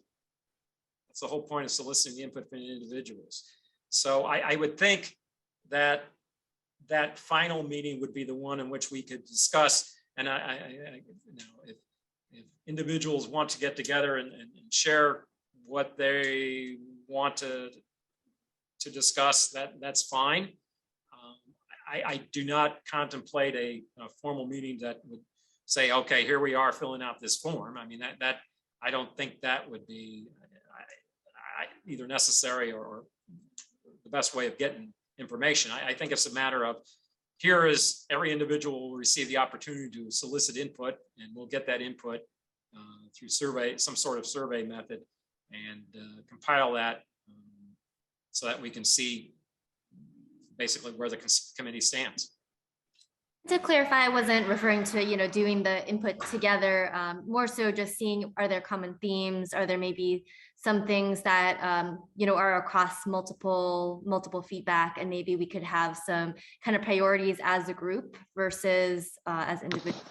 soliciting the input from individuals. So I would think that that final meeting would be the one in which we could discuss. And if individuals want to get together and share what they want to discuss, that's fine. I do not contemplate a formal meeting that would say, okay, here we are filling out this form. I mean, that I don't think that would be either necessary or the best way of getting information. I think it's a matter of, here is every individual will receive the opportunity to solicit input, and we'll get that input through survey, some sort of survey method, and compile that so that we can see basically where the committee stands. To clarify, I wasn't referring to, doing the input together, more so just seeing, are there common themes? Are there maybe some things that, are across multiple feedback, and maybe we could have some kind of priorities as a group versus as individuals.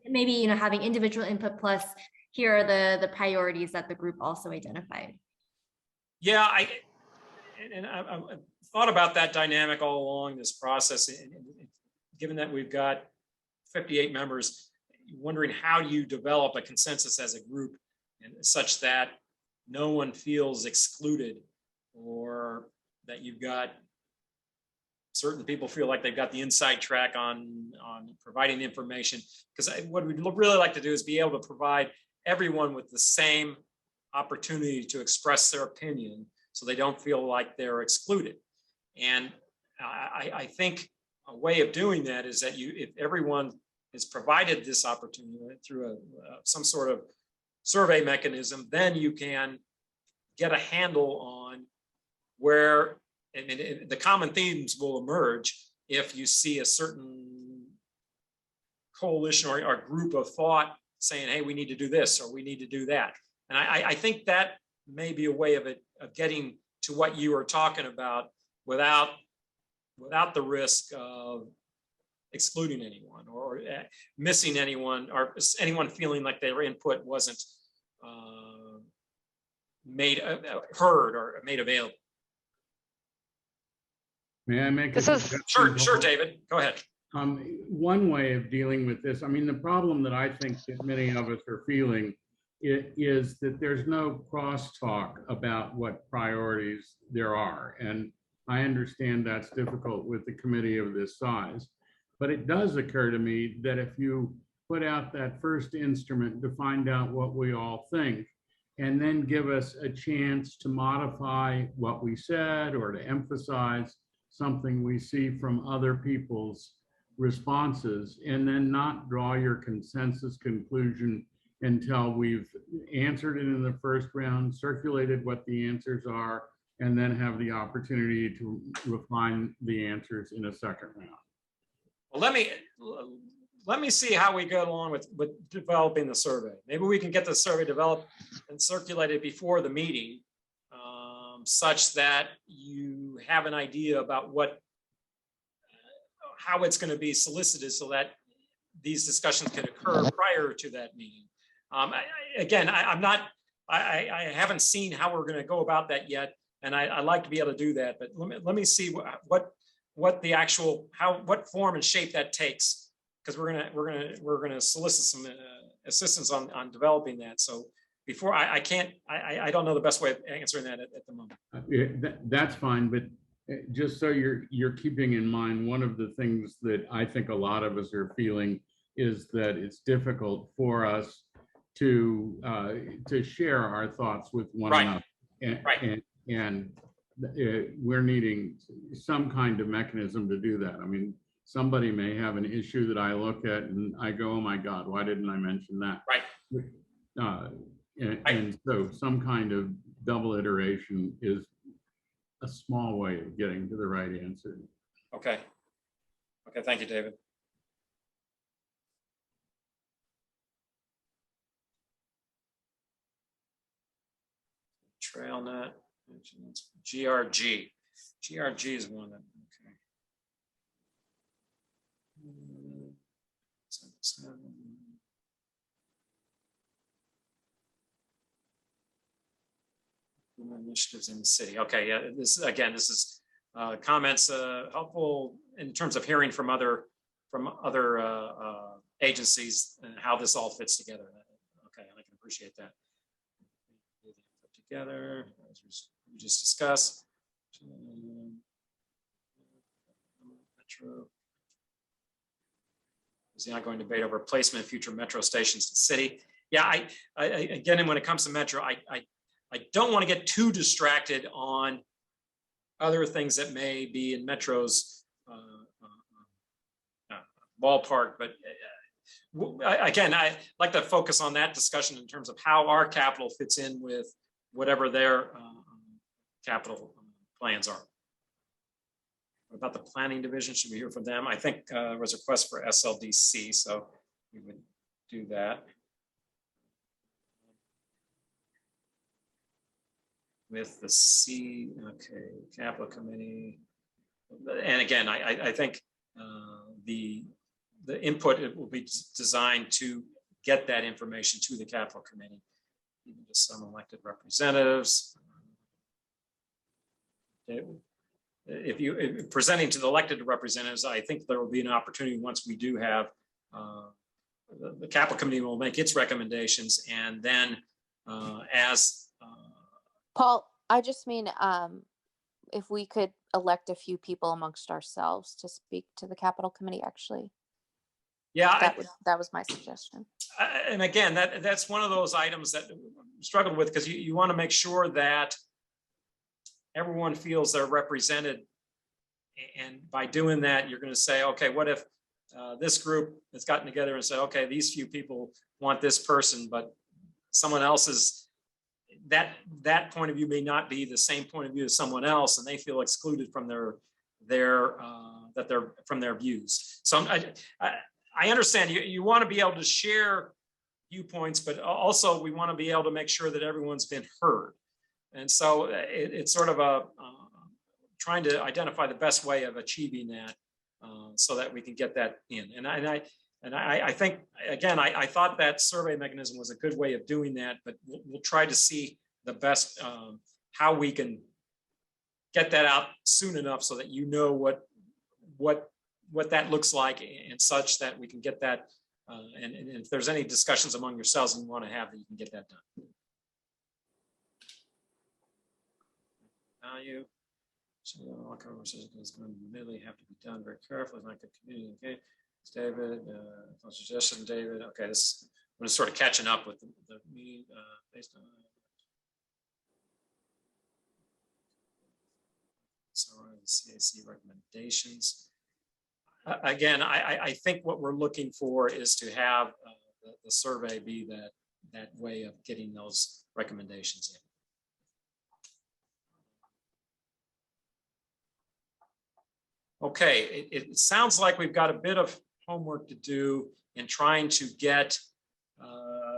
Maybe, having individual input plus here are the priorities that the group also identified. Yeah, I thought about that dynamic all along this process. And given that we've got 58 members, wondering how do you develop a consensus as a group, and such that no one feels excluded, or that you've got certain people feel like they've got the inside track on providing information. Because what we'd really like to do is be able to provide everyone with the same opportunity to express their opinion, so they don't feel like they're excluded. And I think a way of doing that is that if everyone is provided this opportunity through some sort of survey mechanism, then you can get a handle on where, and the common themes will emerge if you see a certain coalition or group of thought saying, hey, we need to do this or we need to do that. And I think that may be a way of getting to what you were talking about without the risk of excluding anyone or missing anyone, or anyone feeling like their input wasn't heard or made available. May I make a suggestion? Sure, David, go ahead. One way of dealing with this, I mean, the problem that I think that many of us are feeling is that there's no crosstalk about what priorities there are. And I understand that's difficult with a committee of this size, but it does occur to me that if you put out that first instrument to find out what we all think, and then give us a chance to modify what we said or to emphasize something we see from other people's responses, and then not draw your consensus conclusion until we've answered it in the first round, circulated what the answers are, and then have the opportunity to refine the answers in a second round. Well, let me see how we go along with developing the survey. Maybe we can get the survey developed and circulated before the meeting, such that you have an idea about how it's going to be solicited, so that these discussions can occur prior to that meeting. I haven't seen how we're going to go about that yet, and I'd like to be able to do that. But let me see what form and shape that takes, because we're gonna solicit some assistance on developing that. So before I don't know the best way of answering that at the moment. That's fine, but just so you're keeping in mind, one of the things that I think a lot of us are feeling is that it's difficult for us to share our thoughts with one another. And we're needing some kind of mechanism to do that. I mean, somebody may have an issue that I look at and I go, oh my God, why didn't I mention that? Right. And so some kind of double iteration is a small way of getting to the right answer. Okay. Okay, thank you, David. TrailNet, GRG. GRG is one that, okay. Initiatives in the city. Okay, yeah, this again, this is comments helpful in terms of hearing from other agencies and how this all fits together. Okay, I can appreciate that. Together, as we just discussed. Metro. Is the ongoing debate over placement of future metro stations in the city. Yeah, I again, and when it comes to metro, I don't want to get too distracted on other things that may be in Metro's ballpark, but again, I like to focus on that discussion in terms of how our capital fits in with whatever their capital plans are. What about the planning division? Should we hear from them? I think there was a request for SLDC, so we would do that. With the capital committee. And again, I think the input, it will be designed to get that information to the capital committee, even to some elected representatives. If presenting to the elected representatives, I think there will be an opportunity once we do have the capital committee will make its recommendations, and then as Paul, I just mean if we could elect a few people amongst ourselves to speak to the Capital Committee, actually. Yeah, that was my suggestion. And again, that's one of those items that I struggled with, because you want to make sure that everyone feels they're represented. And by doing that, you're going to say, okay, what if this group has gotten together and said, okay, these few people want this person, but someone else's that point of view may not be the same point of view as someone else, and they feel excluded from their views. So I understand you want to be able to share viewpoints, but also we want to be able to make sure that everyone's been heard. And so it's sort of trying to identify the best way of achieving that, so that we can get that in. And I think, again, I thought that survey mechanism was a good way of doing that, but we'll try to see the best, how we can get that out soon enough so that you know what that looks like, and such that we can get that. And if there's any discussions among yourselves and you want to have, that you can get that done. Value. So all conversations is going to really have to be done very carefully, like a community. Okay. David, suggestion, David. Okay, I'm just sort of catching up with the meeting based on the CAC recommendations. Again, I think what we're looking for is to have the survey be that way of getting those recommendations in. Okay, it sounds like we've got a bit of homework to do in trying to get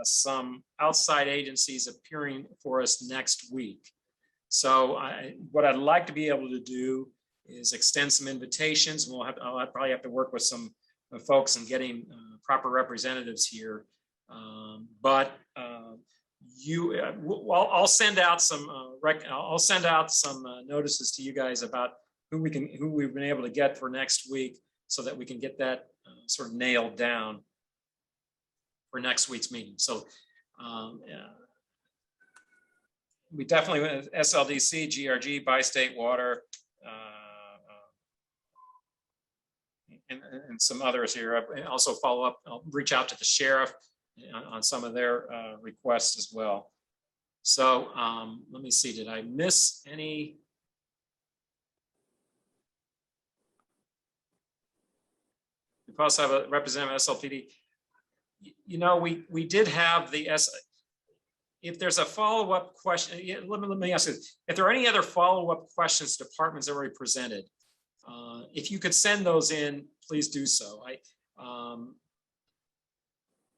some outside agencies appearing for us next week. So what I'd like to be able to do is extend some invitations. I'll probably have to work with some folks in getting proper representatives here. But I'll send out some notices to you guys about who we've been able to get for next week, so that we can get that sort of nailed down for next week's meeting. So we definitely went with SLDC, GRG, Bi-State Water, and some others here. I also follow up. I'll reach out to the sheriff on some of their requests as well. So let me see, did I miss any? We also have a representative SLPD. You know, we did have the if there's a follow-up question, let me ask you, if there are any other follow-up questions departments already presented, if you could send those in, please do so.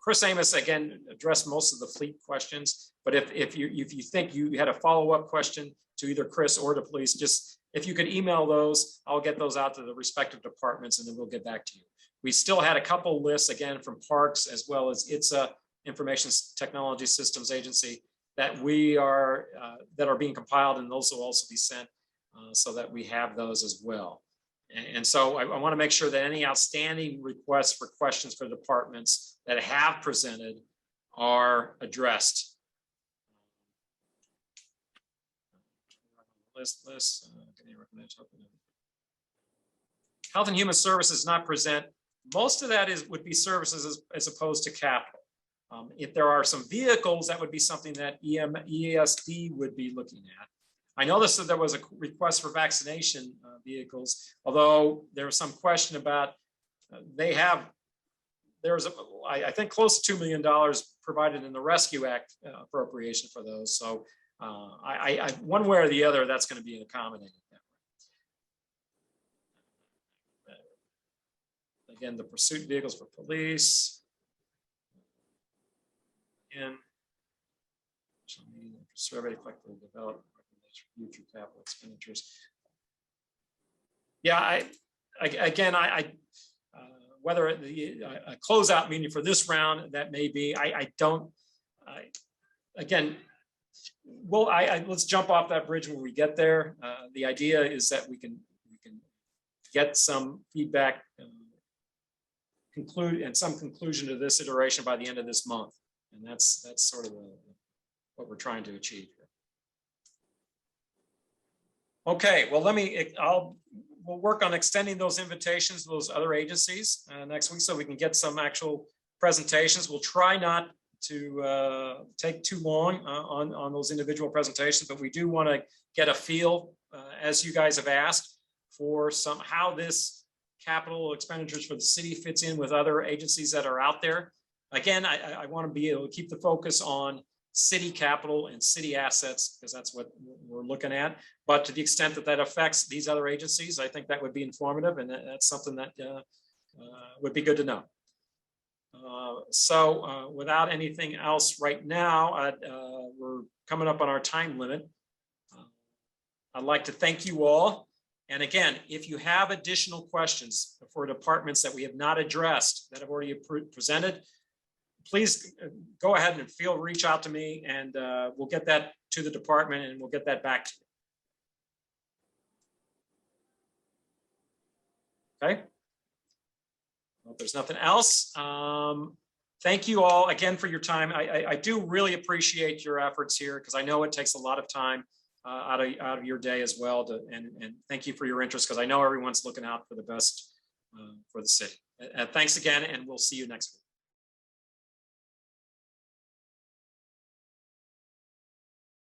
Chris Amos, again, addressed most of the fleet questions, but if you think you had a follow-up question to either Chris or the police, just if you could email those, I'll get those out to the respective departments and then we'll get back to you. We still had a couple lists, again, from Parks as well as ITSA, Information Technology Systems Agency, that that are being compiled, and those will also be sent so that we have those as well. And so I want to make sure that any outstanding requests for questions for departments that have presented are addressed. Health and Human Services not present. Most of that would be services as opposed to capital. If there are some vehicles, that would be something that ESD would be looking at. I noticed that there was a request for vaccination vehicles, although there was some question about I think close to $2 million provided in the Rescue Act appropriation for those. So one way or the other, that's going to be accommodated. Again, the pursuit vehicles for police. And survey collectively develop future capital expenditures. Yeah, whether a closeout meeting for this round, that may be. Let's jump off that bridge when we get there. The idea is that we can get some feedback, some conclusion to this iteration by the end of this month, and that's sort of what we're trying to achieve here. Okay, well, we'll work on extending those invitations to those other agencies next week so we can get some actual presentations. We'll try not to take too long on those individual presentations, but we do want to get a feel, as you guys have asked, for how this capital expenditures for the city fits in with other agencies that are out there. Again, I want to be able to keep the focus on city capital and city assets, because that's what we're looking at. But to the extent that affects these other agencies, I think that would be informative, and that's something that would be good to know. So without anything else right now, we're coming up on our time limit. I'd like to thank you all. And again, if you have additional questions for departments that we have not addressed that have already presented, please go ahead and reach out to me, and we'll get that to the department and we'll get that back to you. Okay. Well, if there's nothing else, thank you all again for your time. I do really appreciate your efforts here, because I know it takes a lot of time out of your day as well. And thank you for your interest, because I know everyone's looking out for the best for the city. Thanks again, and we'll see you next week.